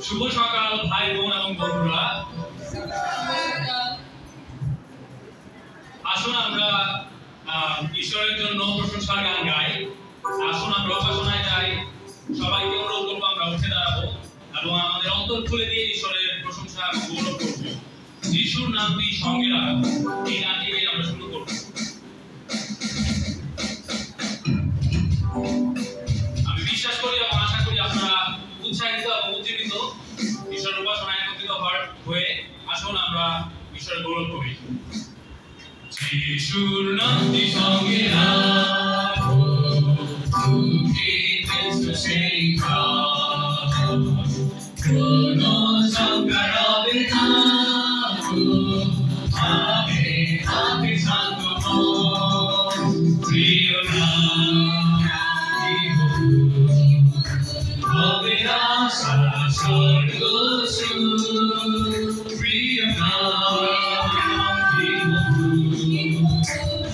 শুভ সকাল ভাই বোন এবং বন্ধুরা, আসুন আমরা ঈশ্বরের জন্য প্রশংসার গান গাই। আসুন আমরা উপাসনায় যাই। সবাইকে অনুরোধ করবো আমরা উঠে দাঁড়াবো এবং আমাদের অন্তর খুলে দিয়ে ঈশ্বরের প্রশংসা গৌরব করবো। যিশুর নামটি সঙ্গে রাখবো, এই গানটি গিয়ে আমরা শুরু করবো। আমি বিশ্বাস করি এবং আশা করি আপনারা উৎসাহিত এবং উজ্জীবিত ঈশ্বরের উপাসনায় একত্রিত হয়ে আসুন আমরা ঈশ্বরের গৌরব করি। যিশুর নামটি সঙ্গে রাখো, তুমি কৃষ্ণ সেই কোনো সংকার হবে না, আগে আগে শান্ত প্রিয় হবে আশা স্বর্গ প্রিয়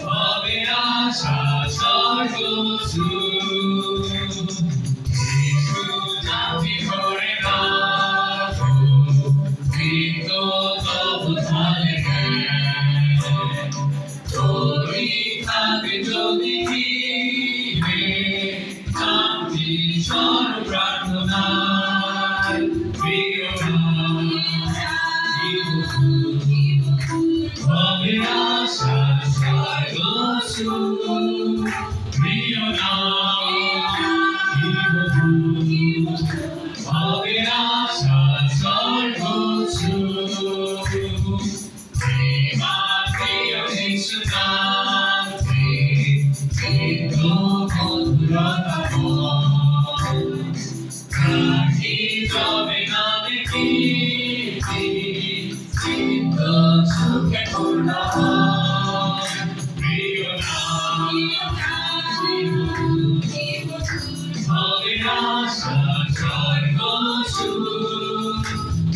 হবে আশা স্বর্গ নামি করে রাখো, কিন্তু তবু ধারে তোরই থাকে যদি নামটি স্বর প্রার্থনা প্রিয় হবে আশা স্বর্গ প্রিয় হবে আশা স্বর্গ প্রিয় যিশু নামটি কিন্তু মধুরতা কাঠি যাবে না দেখি চিত্ত সুখে পূর্ণ প্রিয় হবে আশা স্বর্গ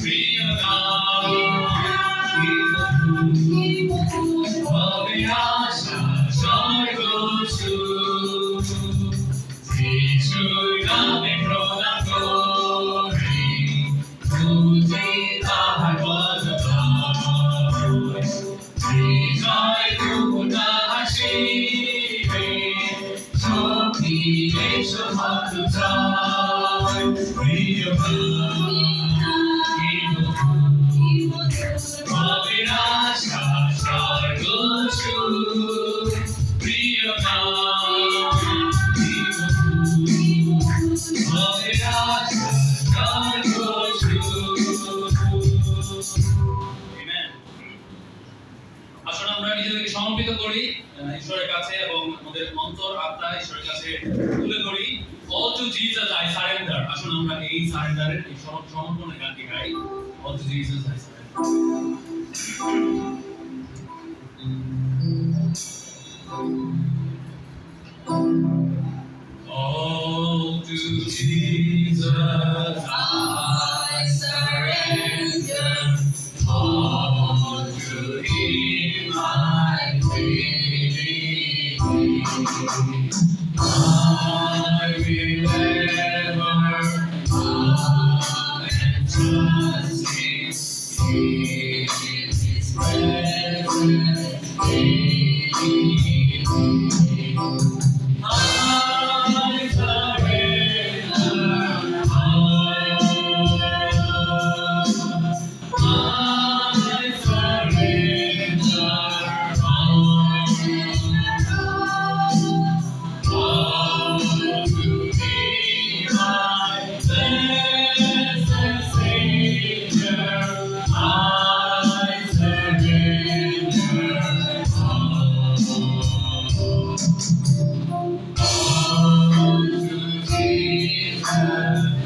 প্রিয় হবে আশা স্বর্গ যিশুর নামে প্রণাম করি, তুই তাহার বদলায় হৃদয় দুটা হাসিবে শক্তি এসো ভালো চায় প্রিয় হবে আশা স্বর্গ প্রিয় হবে আশা স্বর্গ। আসলে আমরা নিজেদেরকে সমর্পিত করি ঈশ্বরের কাছে এবং আমাদের অন্তর আত্মা ঈশ্বরের কাছে তুলে ধরি। All to Jesus I surrender. আসুন আমরা এই সারেন্ডারের এই সমর্পণের গানটি গাই। All to Jesus I surrender. All to Jesus I surrender. All to Him I believe. I will ever bow and trust in His presence daily. I surrender all. I surrender all to Thee, my blessed Savior. I surrender all to Jesus.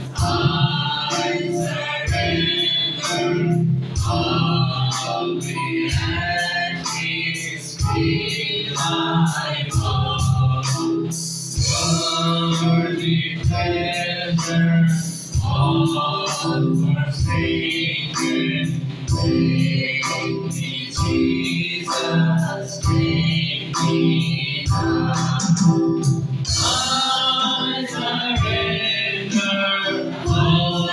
I surrender all the His feet I fall. Worthy pleasure, all forsaken. Take me, Jesus, take me now. I surrender all.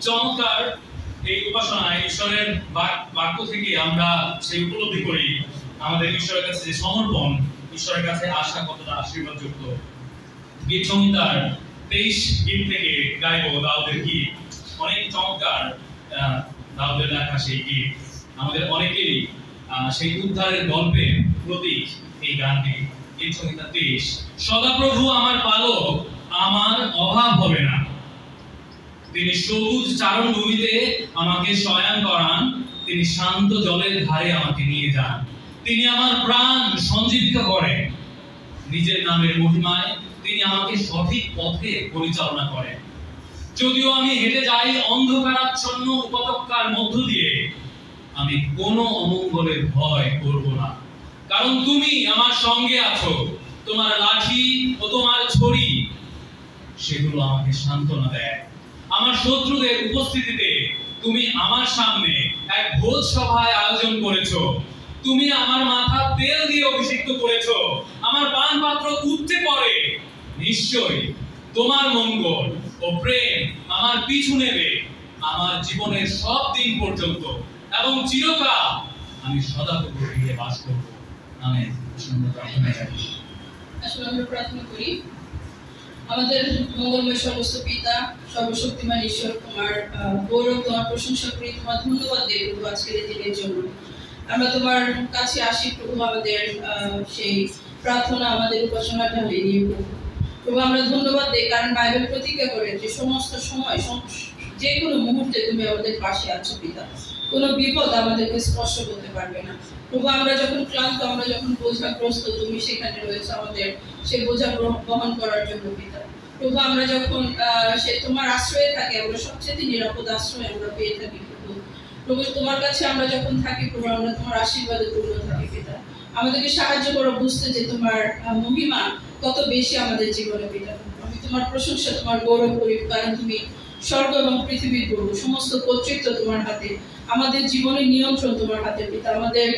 চমৎকার এই উপাসনায় ঈশ্বরের বাক্য থেকে আমরা সেই উপলব্ধি করি আমাদের ঈশ্বরের কাছে যে সমর্পণ, ঈশ্বরের কাছে আসা কতটা আশীর্বাদযুক্ত। গীত সংহিতার 23 গীত থেকে গাইব দাউদের গীত, অনেক চমৎকার দাউদের লেখা সেই গীত। আমাদের অনেকেরই সেই উদ্ধারের গল্পের প্রতীক এই গানটি। গীত সংহিতা 23। সদাপ্রভু আমার পালক, আমার অভাব হবে না। তিনি সবুজ চারণভূমিতে আমাকে শয়ন করান, তিনি শান্ত জলের ধারে আমাকে নিয়ে যান। তিনি আমার প্রাণ সঞ্জীবিত করেন, নিজের নামের মহিমায় তিনি আমাকে সঠিক পথে পরিচালনা করেন। যদিও আমি হেঁটে যাই অন্ধকারাচ্ছন্ন উপত্যকার মধ্য দিয়ে, আমি কোনো অমঙ্গলের ভয় করব না, কারণ তুমি আমার সঙ্গে আছো। তোমার লাঠি ও তোমার ছড়ি সেগুলো আমাকে সান্ত্বনা দেয়। আমার শত্রুদের উপস্থিতিতে তুমি আমার সামনে এক ভোজ সভায় আয়োজন করেছো। তুমি আমার মাথা তেল দিয়ে অভিষিক্ত করেছো, আমার পান পাত্র উঠতে পড়ে। নিশ্চয়ই তোমার মঙ্গল ও প্রেম আমার পিছু নেবে আমার জীবনের সব দিন পর্যন্ত, এবং চিরকাল আমি সদাপ্রভুর গৃহে বাস করব। আমেন। আসলে আমরা প্রার্থনা করি। আমাদের মঙ্গলময় সমস্ত পিতা, সর্বশক্তিমান ঈশ্বর, তোমার গৌরব, তোমার প্রশংসা করি, তোমার ধন্যবাদ দেব প্রভু আজকের এই দিনের জন্য। আমরা তোমার কাছে আসি প্রভু, আমাদের সেই প্রার্থনা, আমাদের উপাসনা ঢালে নিয়ে প্রভু আমরা ধন্যবাদ দিই, কারণ বাইবেল প্রতিজ্ঞা করে যে সমস্ত সময় যে কোনো মুহূর্তে তুমি আমাদের পাশে আছো পিতা। কোনো বিপদ আমাদেরকে স্পর্শ করতে পারবে না প্রভু। আমরা যখন ক্লান্ত, আমরা যখন বোঝাগ্রস্ত, তুমি সেখানে রয়েছে আমাদের সে বোঝা বহন করার জন্য পিতা। প্রভু আমরা যখন সে তোমার আশ্রয়ে থাকি, আমরা সবচেয়ে নিরাপদ আশ্রয় আমরা পেয়ে থাকি প্রভু। প্রভু তোমার কাছে আমরা যখন থাকি প্রভু, আমরা তোমার আশীর্বাদে পূর্ণ থাকি পিতা। আমাদেরকে সাহায্য করো বুঝতে যে তোমার মহিমা কত বেশি আমাদের জীবনে পিতা। আমি তোমার প্রশংসা, তোমার গৌরব করি, কারণ তুমি স্বর্গ এবং পৃথিবীর প্রভু। সমস্ত কর্তৃত্ব তোমার হাতে, আমাদের জীবনের নিয়ন্ত্রণ তোমার হাতে পিতা। আমাদের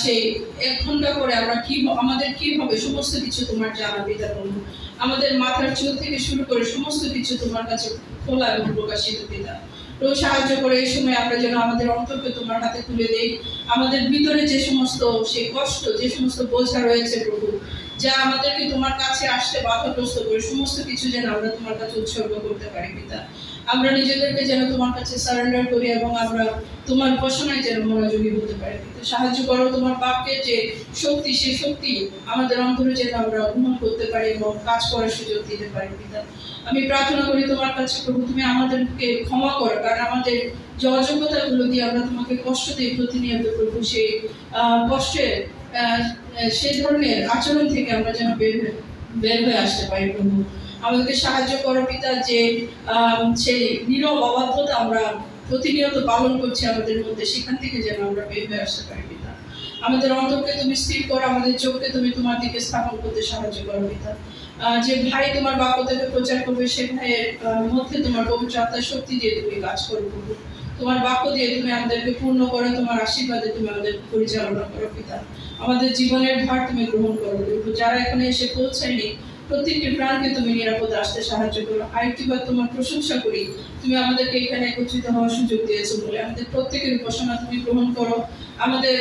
সেই 1 ঘন্টা করে আমরা আমাদের কি হবে সমস্ত কিছু তোমার জানা পিতা প্রভু। আমাদের মাথার চুল থেকে শুরু করে সমস্ত কিছু তোমার কাছে খোলা এবং প্রকাশিত পিতা। প্রভু সাহায্য করে এই সময় আমরা যেন আমাদের অন্তরকে তোমার হাতে তুলে দেই। আমাদের ভিতরে যে সমস্ত সেই কষ্ট, যে সমস্ত বোঝা রয়েছে প্রভু, যা আমাদেরকে তোমার কাছে আসতে বাধাগ্রস্ত করে, সমস্ত কিছু যেন আমরা তোমার কাছে উৎসর্গ করতে পারি পিতা। আমরা নিজেদেরকে যেন তোমার কাছে সারেন্ডার করি এবং আমরা তোমার উপাসনায় যেন মনোযোগী হতে পারি পিতা। সাহায্য করো তোমার বাক্যের যে শক্তি, সেই শক্তি আমাদের অন্তরে যেন আমরা গ্রহণ করতে পারি এবং কাজ করার সুযোগ দিতে পারি পিতা। আমি প্রার্থনা করি তোমার কাছে প্রভু, তুমি আমাদেরকে ক্ষমা করো, কারণ আমাদের যে অযোগ্যতাগুলো দিয়ে আমরা তোমাকে কষ্ট দিই প্রতিনিয়ত প্রভু, সেই কষ্টের সেই ধরনের আচরণ থেকে আমরা যেন বের হয়ে আসতে পারি প্রভু। আমাদেরকে সাহায্য করো পিতা, যে সেই নীরব অবাধ্যতা আমরা প্রতিনিয়ত পালন করছি আমাদের মধ্যে, সেখান থেকে যেন আমরা বের হয়ে আসতে পারি পিতা। আমাদের অন্তরকে তুমি স্থির করো, আমাদের চোখকে তুমি তোমার দিকে স্থাপন করতে সাহায্য করো পিতা। যে ভাই তোমার বাক্য থেকে প্রচার করবে, সে ভাইয়ের মধ্যে তোমার পবিত্র আত্মার শক্তি দিয়ে তুমি কাজ করো প্রভু। তোমার বাক্য দিয়ে তুমি আমাদেরকে পূর্ণ করো, তোমার আশীর্বাদে তুমি আমাদের পরিচালনা করো পিতা। আমাদের জীবনের ভার তুমি গ্রহণ করো প্রভু। যারা এখানে এসে পৌঁছায়নি প্রত্যেকটি প্রাণকে তুমি নিরাপদে আসতে সাহায্য করো। আরেকটিবার তোমার প্রশংসা করি, তুমি আমাদেরকে এখানে একত্রিত হওয়ার সুযোগ দিয়েছো বলে। আমাদের প্রত্যেকের উপাসনা তুমি গ্রহণ করো। আমাদের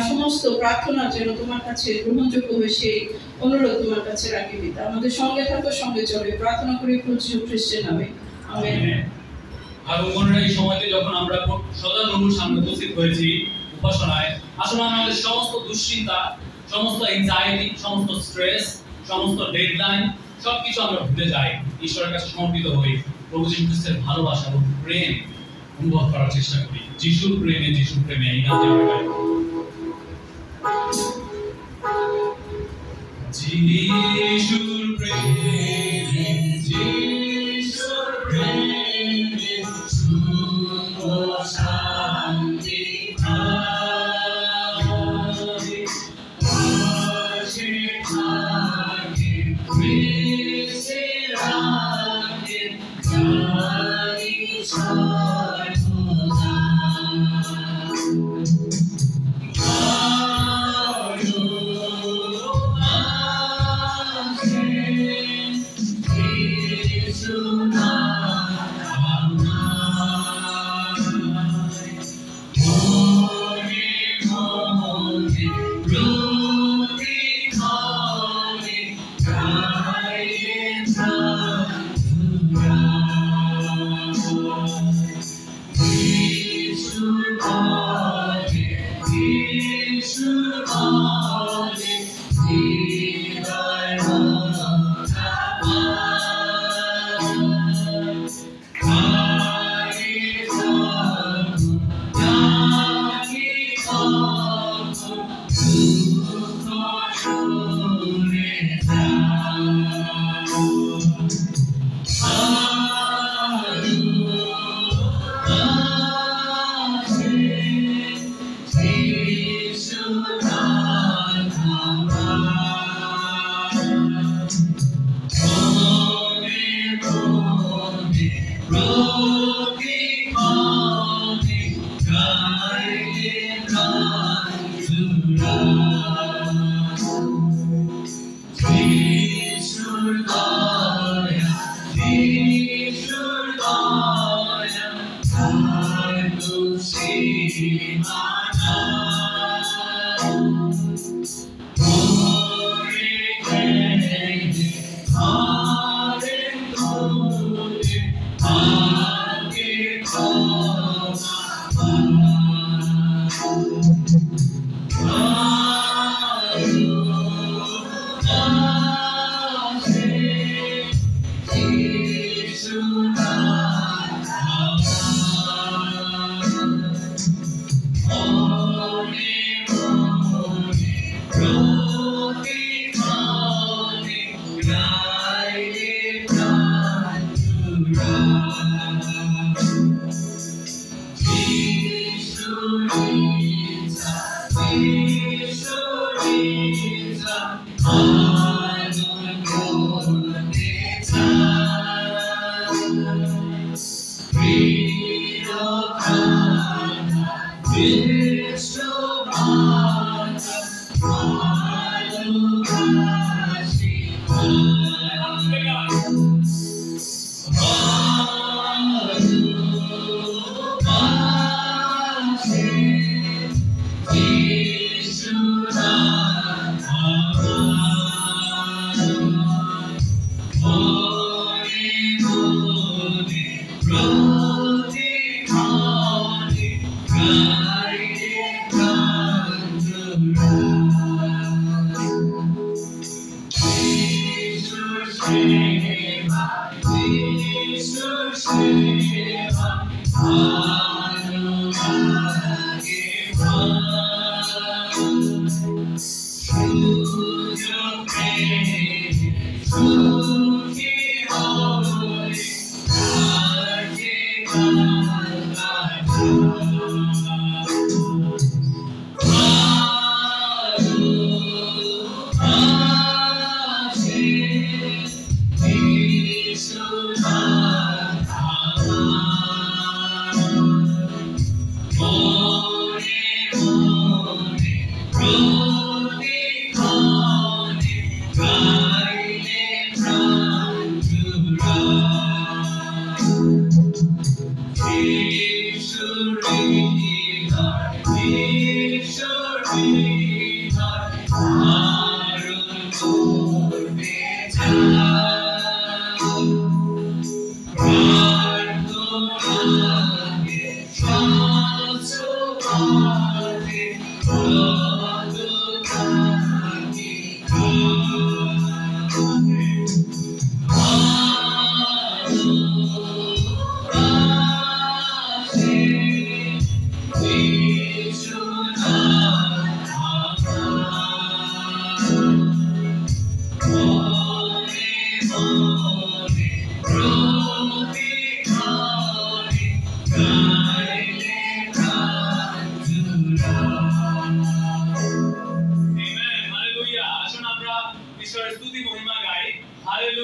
সমস্ত প্রার্থনা যেন তোমার কাছে গ্রহণযোগ্য হয়, সেই অনুরোধ তোমার কাছে রাখি পিতা। আমাদের সঙ্গে থাকো, সঙ্গে চলে, প্রার্থনা করি প্রভু যীশু খ্রিস্টের নামে, আমেন। আগমনের এই সময়তে যখন আমরা সদা প্রভুর সামনে উপস্থিত হয়েছি উপাসনায়, আসলে আমাদের সমস্ত দুশ্চিন্তা, সমস্ত এনজাইটি, সমস্ত স্ট্রেস, সমস্ত ডেডলাইন সবকিছু আমরা ভুলে যাই, ঈশ্বরের কাছে সমর্পিত হই, প্রভু যীশু খ্রিস্টের ভালোবাসা এবং প্রেম অনুভব করার চেষ্টা করি। যিশুর প্রেমে এই গানটি আমরা গাই। যিশুর প্রেমে, যিশুর প্রেমে সুখ শান্তি পাই, পাশে থাকে কৃষ্ণে রাখে জানি সর্বদা।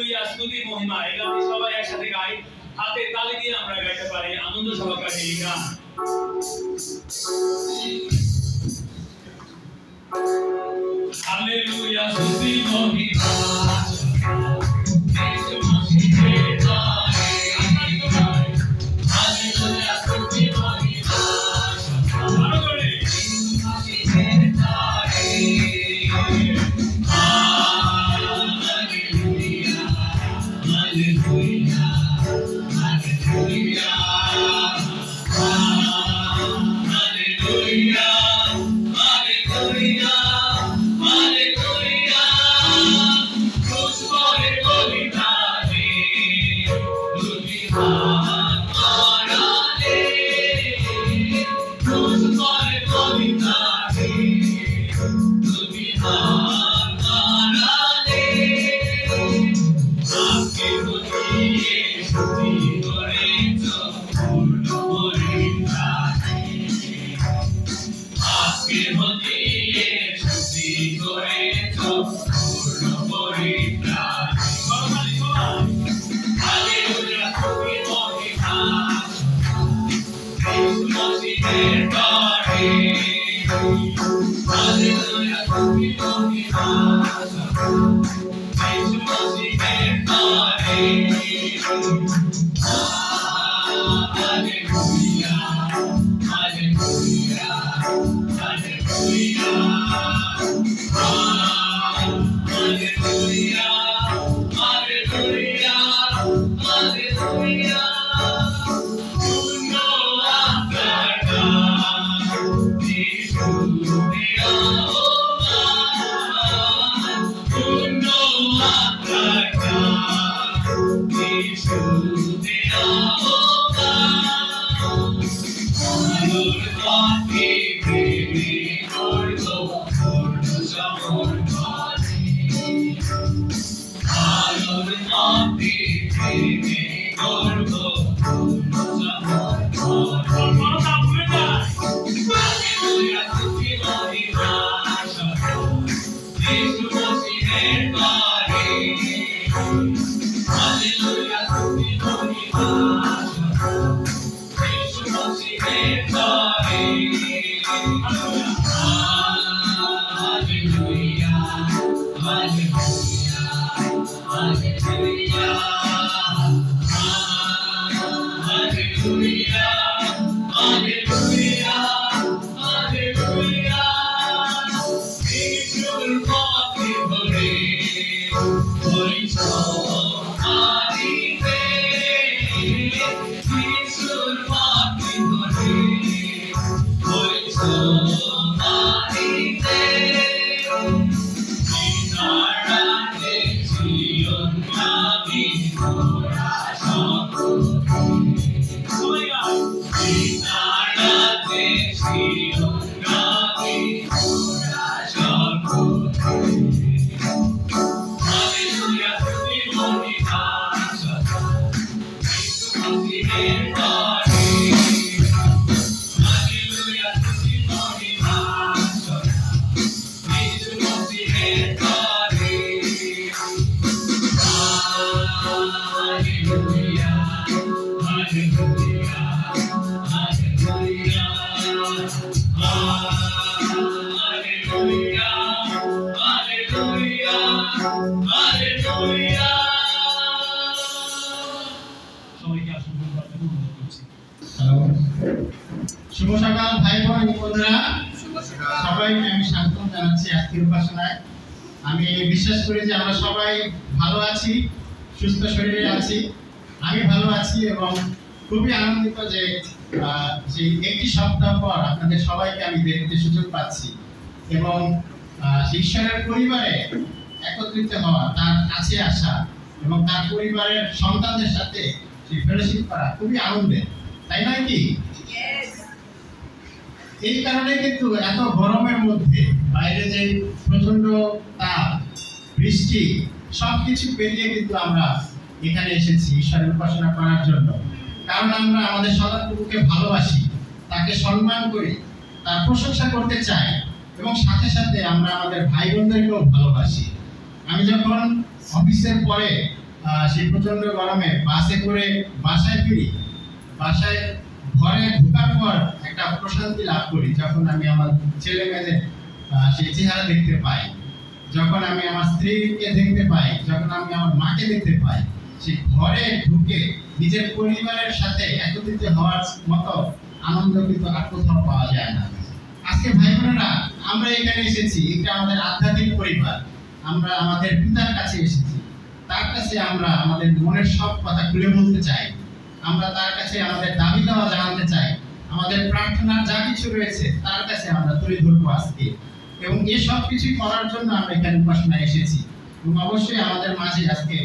হালেলুয়া স্তুতি মহিমা এই গানটি সবাই একসাথে গাই হাতে তালি দিয়ে আমরা গাইতে পারি আনন্দ সহকারে এই গান হালেলুয়া স্তুতি মহিমা শুভ সকাল ভাই বোন বন্ধুরা, সবাইকে আমি স্বাগত জানাচ্ছি আজকের উপাসনায়। আমি বিশ্বাস করি যে আমরা সবাই ভালো আছি, সুস্থ শরীরে আছি। আমি ভালো আছি এবং খুবই আনন্দিত যে একটি সপ্তাহ পর আপনাদের সবাইকে আমি দেখতে সুযোগ পাচ্ছি এবং ঈশ্বরের পরিবারে একত্রিত হওয়া, তার কাছে আসা এবং তার পরিবারের সন্তানদের সাথে সেই ফেলোশিপ করা খুবই আনন্দের, তাই নয় কি? এই কারণে কিন্তু এত গরমের মধ্যে বাইরে যে প্রচন্ড তাপ, বৃষ্টি সবকিছু পেরিয়ে কিন্তু আমরা এখানে এসেছি ঈশ্বরের উপাসনা করার জন্য। কারণ আমরা আমাদের সদাপ্রভুকে ভালোবাসি, তাকে সম্মান করি, তার প্রশংসা করতে চাই এবং সাথে সাথে আমরা আমাদের ভাই বোনদেরকেও ভালোবাসি। আমি যখন অফিসের পরে সেই প্রচন্ড গরমে বাসে করে বাসায় ফিরি, বাসায় ঘরে ঢোকার পর একটা প্রশান্তি লাভ করি যখন আমি আমার ছেলে মেয়েদের সেই চেহারা দেখতে পাই, যখন আমি আমার স্ত্রীকে দেখতে পাই, যখন আমি আমার মাকে দেখতে পাই। সেই ঘরে ঢুকে নিজের পরিবারের সাথে একত্রিত হওয়ার মতো আনন্দ কিন্তু আর কোথাও পাওয়া যায় না। আজকে ভাই বোনেরা, আমরা এখানে এসেছি, এটা আমাদের আধ্যাত্মিক পরিবার। আমরা আমাদের পিতার কাছে এসেছি, তার কাছে আমরা আমাদের মনের সব কথা খুলে বলতে চাই। আমরা তার কাছে আমাদের দাবি দেওয়া জানাতে চাই, আমাদের প্রার্থনার যা কিছু রয়েছে তার কাছে আমরা তুলে ধরবো আজকে। এবং এই সব কিছুই করার জন্য আমরা এখানে উপাসনায় এসেছি। এবং অবশ্যই আমাদের মাঝে আজকে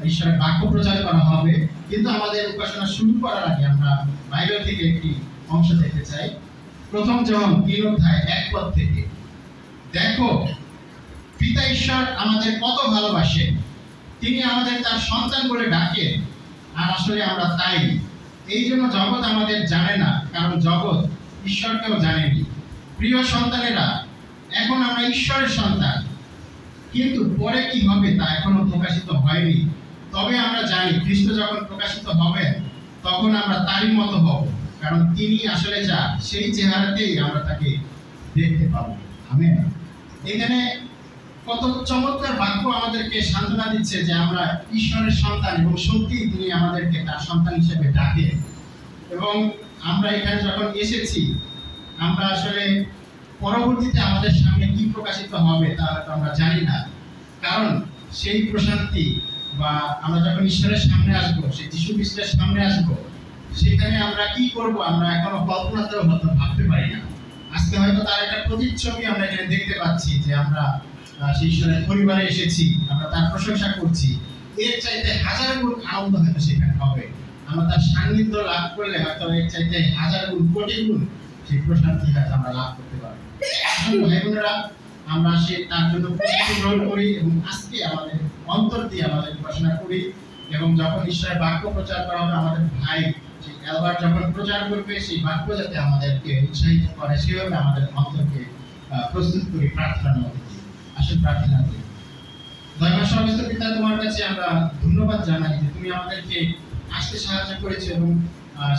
ঈশ্বরের বাক্য প্রচার করা হবে, কিন্তু আমাদের উপাসনা শুরু করার আগে আমরা বাইবেল থেকে একটি অংশ দেখতে চাই। প্রথম জন 3 অধ্যায় 1 পদ থেকে। দেখো, পিতা ঈশ্বর আমাদের কত ভালোবাসেন, তিনি আমাদের তার সন্তান বলে ডাকেন, আর আসলে আমরা তাই। এই জন্য জগৎ আমাদের জানে না, কারণ জগৎ ঈশ্বরকেও জানেনি। প্রিয় সন্তানেরা, এখন আমরা ঈশ্বরের সন্তান, কিন্তু পরে কি হবে তা এখনো প্রকাশিত হয়নি। তবে আমরা জানি খ্রিস্ট যখন প্রকাশিত হবেন তখন আমরা তারই মতো হব, কারণ তিনি আসলে যা সেই চেহারাতেই আমরা তাকে দেখতে পাবো। আমেন। এখানে কত চমৎকার বাক্য আমাদেরকে সান্ত্বনা দিচ্ছে যে আমরা ঈশ্বরের সন্তান, এবং সত্যি তিনি আমাদেরকে তার সন্তান হিসেবে ডাকেন। এবং আমরা এখানে যখন এসেছি, আমরা আসলে পরবর্তীতে আমাদের সামনে কি প্রকাশিত হবে তা আমরা জানি না, কারণ সেই প্রশান্তি বা আমরা যখন ঈশ্বরের সামনে আসবো, সেই যীশু খ্রিস্টের সামনে আসবো, সেখানে আমরা কি করব আমরা এখনো কল্পনাতেও হয়তো ভাবতে পারি না। আজকে হয়তো তার একটা প্রতিচ্ছবি আমরা এখানে দেখতে পাচ্ছি যে আমরা সেই ঈশ্বরের পরিবারে এসেছি, আমরা তার প্রশংসা করছি। এর চাইতে হাজার গুণ আনন্দ হয়তো সেখানে হবে। আমরা তার সান্নিধ্য লাভ করলে হয়তো এর চাইতে হাজার গুণ কোটি গুণ সেই প্রশান্তি হয়তো আমরা লাভ করতে পারবো। ভাই বোনেরা, আমরা সে তার জন্য প্রস্তুতি গ্রহণ করি এবং আজকে আমাদের অন্তর দিয়ে আমাদের উপাসনা করি। এবং যখন ঈশ্বরের বাক্য প্রচার করা হবে, আমাদের ভাই সেই অ্যালবার্ট যখন প্রচার করবে, সেই বাক্য যাতে আমাদেরকে উৎসাহিত করে, সেভাবে আমাদের অন্তরকে প্রস্তুত করি প্রার্থনার মধ্যে দিয়ে। আসুন প্রার্থনা করি। দয়াময় সর্বস্ব পিতা, তোমার কাছে আমরা ধন্যবাদ জানাই যে তুমি আমাদেরকে আসতে সাহায্য করেছো, এবং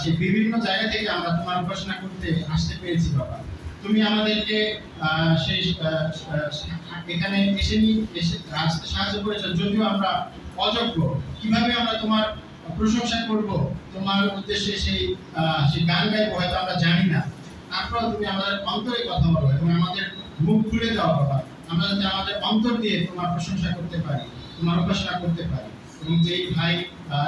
সেই বিভিন্ন জায়গা থেকে আমরা তোমার উপাসনা করতে আসতে পেরেছি। বাবা, তুমি আমাদেরকে সেই এখানে এসে আসতে সাহায্য করেছো, যদিও আমরা অযোগ্য। কিভাবে আমরা তোমার প্রশংসা করব, তোমার উদ্দেশ্যে সেই গান গাইবো হয়তো আমরা জানি না। তারপর তুমি আমাদের অন্তরে কথা বলো এবং আমাদের মুখ খুলে দাও বাবা, আমরা যাতে আমাদের অন্তর দিয়ে তোমার প্রশংসা করতে পারি, তোমার উপাসনা করতে পারি। এবং যেই ভাই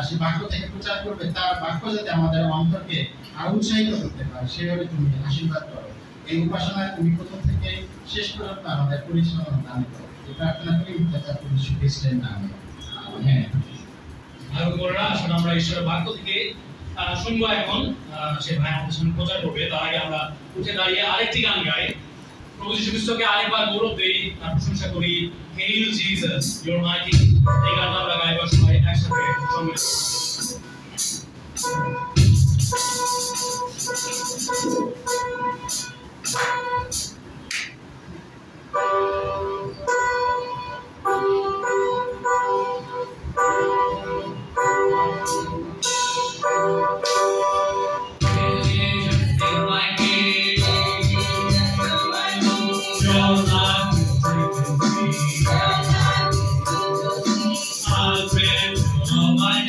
সে বাক্য থেকে প্রচার করবে, তার বাক্য যাতে আমাদের অন্তরকে আরো উৎসাহিত করতে পারে, সেভাবে তুমি আশীর্বাদ করো। এই উপাসনায় তুমি প্রথম থেকে শেষ পর্যন্ত আমাদের পরিচালনা দান করো। এই প্রার্থনা করি যীশু খ্রিস্টের নামে, আমেন। আর বড়রা, আসলে আমরা ঈশ্বরের বাক্য থেকে শুনবো এখন। সে ভাই আমাদের সামনে প্রচার করবে। তার আগে আমরা উঠে দাঁড়িয়ে আরেকটি গান গাই, প্রভু যীশু খ্রিস্টকে আরেকবার গৌরব দেই, তার প্রশংসা করি। Hail Jesus, you are my king. এই গানটা আমরা গাইবো সবাই একসাথে সঙ্গে। My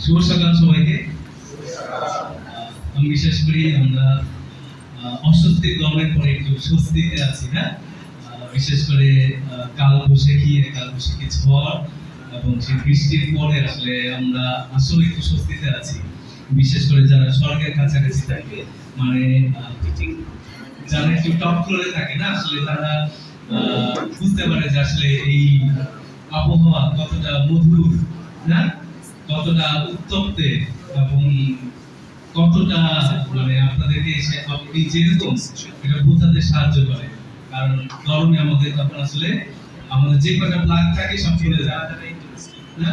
শুভ সকাল সবাইকে। আমি বিশেষ করি আমরা অস্বস্তির গরমের পরে একটু স্বস্তিতে আছি, হ্যাঁ। বিশেষ করে কালবৈশাখী ঝড় এবং সেই বৃষ্টির পরে আসলে আমরা আসলে একটু স্বস্তিতে আছি। বিশেষ করে যারা স্বর্গের কাছাকাছি থাকে, মানে যারা একটু টপ ফ্লোরে থাকে না, আসলে তারা বুঝতে পারে যে আসলে এই আবহাওয়া কতটা মধুর, না কতটা উত্তপ্তে এবং কতটা মানে আপনাদেরকে আপনি যেরকম এটা বোঝাতে সাহায্য করে। কারণ গরমে আমাদের তখন আসলে আমাদের যে কটা প্লাগ থাকে সব ছিঁড়ে যায়, না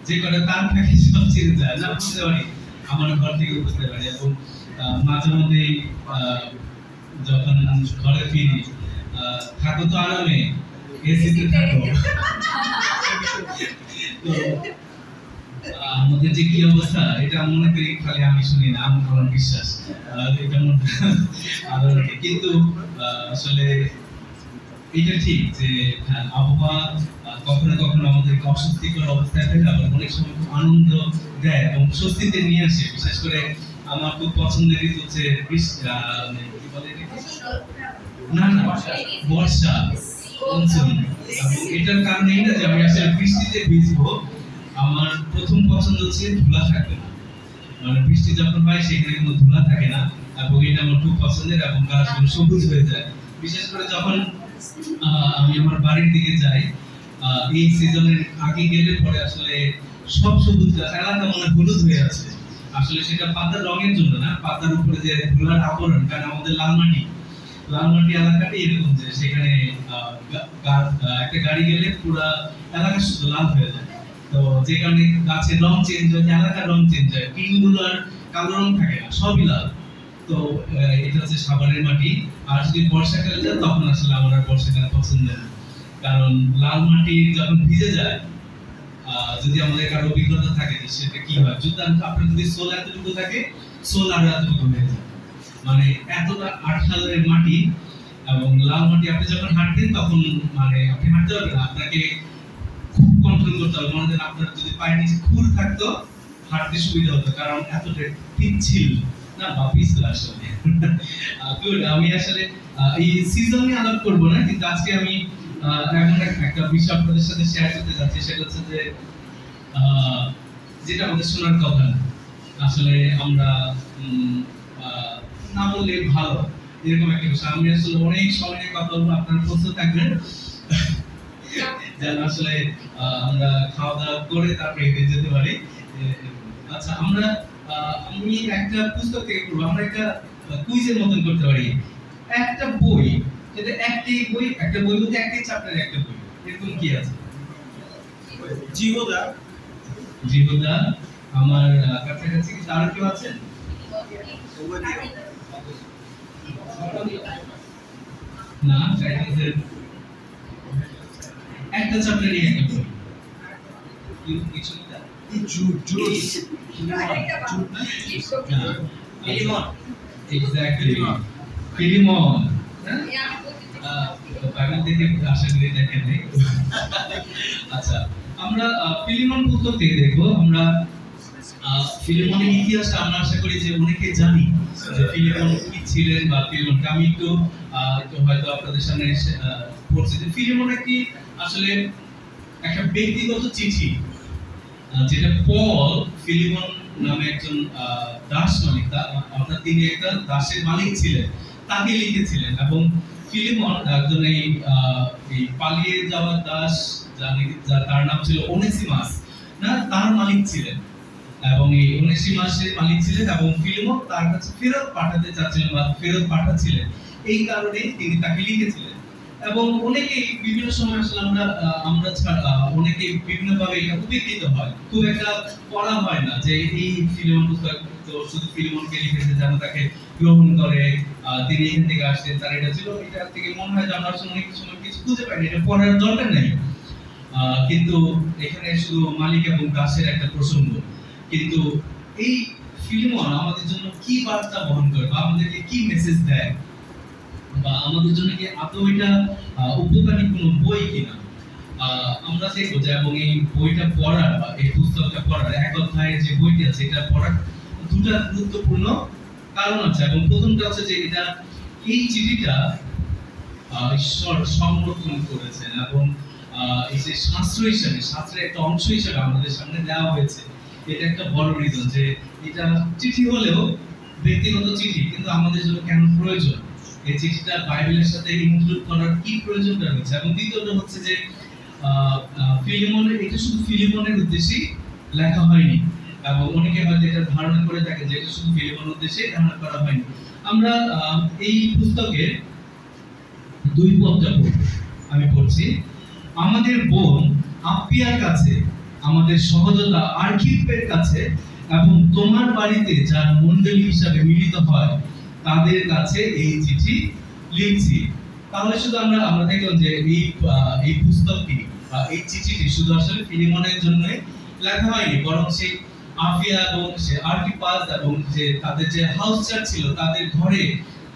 যে কটা তার থাকে সব ছিঁড়ে যায়, না বুঝতে পারি, আমার ঘর থেকে বুঝতে পারি। এবং মাঝে মধ্যে যখন ঘরে ফিরি, থাকো তো আরামে, এসিতে থাকো, তো আমাদের যে কি অবস্থা এটা মনে করি খালি আমি শুনি না, আমার বিশ্বাস এটা কিন্তু আসলে এটা ঠিক যে আবহাওয়া কখনো কখনো আমাদেরকে অস্বস্তিকর অবস্থায় ফেলে, আবার অনেক সময় খুব আনন্দ দেয় এবং স্বস্তিতে নিয়ে আসে। বিশেষ করে আমার খুব পছন্দের ঋতু হচ্ছে বর্ষা, মনসুন। এবং এটার কারণ এই না যে আমি আসলে বৃষ্টিতে ভিজবো, আমার প্রথম পছন্দ হচ্ছে ধুলা থাকে না, মানে বৃষ্টি যখন হয় সেখানে কোনো ধুলা থাকে না, এবং এটা আমার খুব পছন্দের। এবং গাছগুলো সবুজ হয়ে যায়, বিশেষ করে যখন আমি আমার বাড়ির দিকে যাই, এই সিজনের আগে গেলে পরে আসলে সব সবুজ গাছ, এলাকা মনে হলুদ হয়ে আছে। আসলে সেটা পাতার রঙের জন্য না, পাতার উপরে যে ধুলার আবরণ। কারণ আমাদের লালমাটি এলাকাটি এরকম যে সেখানে একটা গাড়ি গেলে পুরো এলাকা শুধু লাল হয়ে যায়। তো যে কারণে গাছের রং চেঞ্জ হয়, এলাকার রং চেঞ্জ হয়, টিনগুলো আর কালো রং থাকে না, সবই লাল। তো এটা হচ্ছে সাভারের মাটি। আর যদি বর্ষাকালে যায় তখন আসলে আমার আর বর্ষাকাল পছন্দ না, কারণ লাল মাটি যখন ভিজে যায়, যদি আমাদের কারো অভিজ্ঞতা থাকে সেটা কি হয়, যদি আপনার যদি সোল এতটুকু থাকে, সোল আরো এতটুকু হয়ে যায়, মানে এতটা আঠালের মাটি। এবং লাল মাটি আপনি যখন হাঁটবেন তখন মানে আপনি হাঁটতে পারবেন না, আপনাকে খুব কন্ট্রোল করতে হবে। মনে হয় আপনার যদি পায়ের নিচে খুর থাকতো হাঁটতে সুবিধা হতো, কারণ এতটা পিচ্ছিল না বা পিছল আসলে। গুড। আমি আসলে এই সিজন নিয়ে আলাপ করবো না, কিন্তু আজকে আমি এমন একটা বিষয় আপনাদের সাথে শেয়ার করতে যাচ্ছি, সেটা হচ্ছে যে যেটা আমাদের শোনার কথা না, আসলে আমরা না বললে ভালো, এরকম একটা বিষয়। আমি আসলে অনেক সময় নিয়ে কথা বলবো, আপনারা প্রস্তুত থাকবেন যেন আসলে আমরা খাওয়া দাওয়া করে তারপরে এগিয়ে যেতে পারি। আচ্ছা, আমি একটা পুস্তক থেকে পড়বো, আমরা একটা কুইজের মতন করতে পারি। একটা বই, যেটা একটা বই বলতে একটি চ্যাপ্টারে একটা বই, এরকম কি আছে? জীবদা আমার কাছাকাছি। আর কেউ আছেন? না, একটা চ্যাপ্টারই একটা বই। কিছু আচ্ছা, আমরা ফিলিমন পুস্তক থেকে দেখবো। আমরা ফিলিমনের ইতিহাসটা আমরা আশা করি যে অনেকে জানি যে ফিলিমন কি ছিলেন বা ফিলিমনকে আমি একটু হয়তো আপনাদের সামনে পড়ছি যে ফিলিমন একটি আসলে একটা ব্যক্তিগত চিঠি, যেটা পল ফিলিমন নামে একজন দাস মালিক, অর্থাৎ তিনি একটা দাসের মালিক ছিলেন, তাকে লিখেছিলেন। এবং ফিলিমন একজন এই পালিয়ে যাওয়া দাস, তার নাম ছিল ওনেসিমাস, না তার মালিক ছিলেন, এবং এই ওনেসিমাসের মালিক ছিলেন, এবং ফিলিমন তার কাছে ফেরত পাঠাতে চাচ্ছিলেন বা ফেরত পাঠাচ্ছিলেন, এই কারণে তিনি তাকে লিখেছিলেন। এবং অনেকেই বিভিন্ন সময় আসলে আমরা অনেকে বিভিন্ন ভাবে এটা উপকৃত হয়, খুব একটা পড়া হয় না যে এই ফিলিমন পুস্তক তো শুধু ফিলিমনকে লিখেছে যেন তাকে গ্রহণ করে, তিনি এখান থেকে আসছেন, তার এটা ছিল, এটা থেকে মনে হয় যে আমরা আসলে অনেক সময় কিছু খুঁজে পাই না, এটা পড়ার দরকার নেই। কিন্তু এখানে শুধু মালিক এবং দাসের একটা প্রসঙ্গ। কিন্তু এই ফিলিমন আমাদের জন্য কি বার্তা বহন করে বা আমাদেরকে কি মেসেজ দেয়, বা আমাদের জন্য কি আদৌ এটা উপকারী কোনো বই কিনা, আমরা দেখবো যে। এবং এই বইটা পড়ার বা এই পুস্তকটা পড়ার, এক অধ্যায়ের যে বইটি আছে এটা পড়ার দুটা গুরুত্বপূর্ণ কারণ আছে। এবং প্রথমটা হচ্ছে যে এটা, এই চিঠিটা ঈশ্বর সংরক্ষণ করেছেন এবং এই যে শাস্ত্র হিসেবে, শাস্ত্রের একটা অংশ হিসেবে আমাদের সামনে দেওয়া হয়েছে। এটা একটা বড় রিজন যে এটা চিঠি হলেও ব্যক্তিগত চিঠি, কিন্তু আমাদের জন্য কেন প্রয়োজন, এই চিঠিটা বাইবেলের সাথে ইনক্লুড করার কি প্রয়োজনটা রয়েছে। এবং দ্বিতীয়টা হচ্ছে যে ফিলিমনের, এটা শুধু ফিলিমনের উদ্দেশ্যেই লেখা হয়নি, এবং অনেকে হয়তো এটা ধারণা করে থাকে যে এটা শুধু ফিলিমনের উদ্দেশ্যে ধারণা করা হয়নি। আমরা এই পুস্তকের 2 পদটা আমি পড়ছি। আমাদের বোন আপ্পিয়ার কাছে, আমাদের সহযোদ্ধা আর্কিপের কাছে, এবং তোমার বাড়িতে যার মণ্ডলী হিসাবে মিলিত হয় তাদের কাছে এই চিঠি লিখছি। তাহলে শুধু আমরা দেখলাম যে এই পুস্তকটি বা এই চিঠিটি শুধু আসলে ফিলিমনের জন্য লেখা হয়নি, বরং সেই আফিয়া এবং সে আর্কিপাস এবং যে তাদের যে হাউস চার্চ ছিল, তাদের ঘরে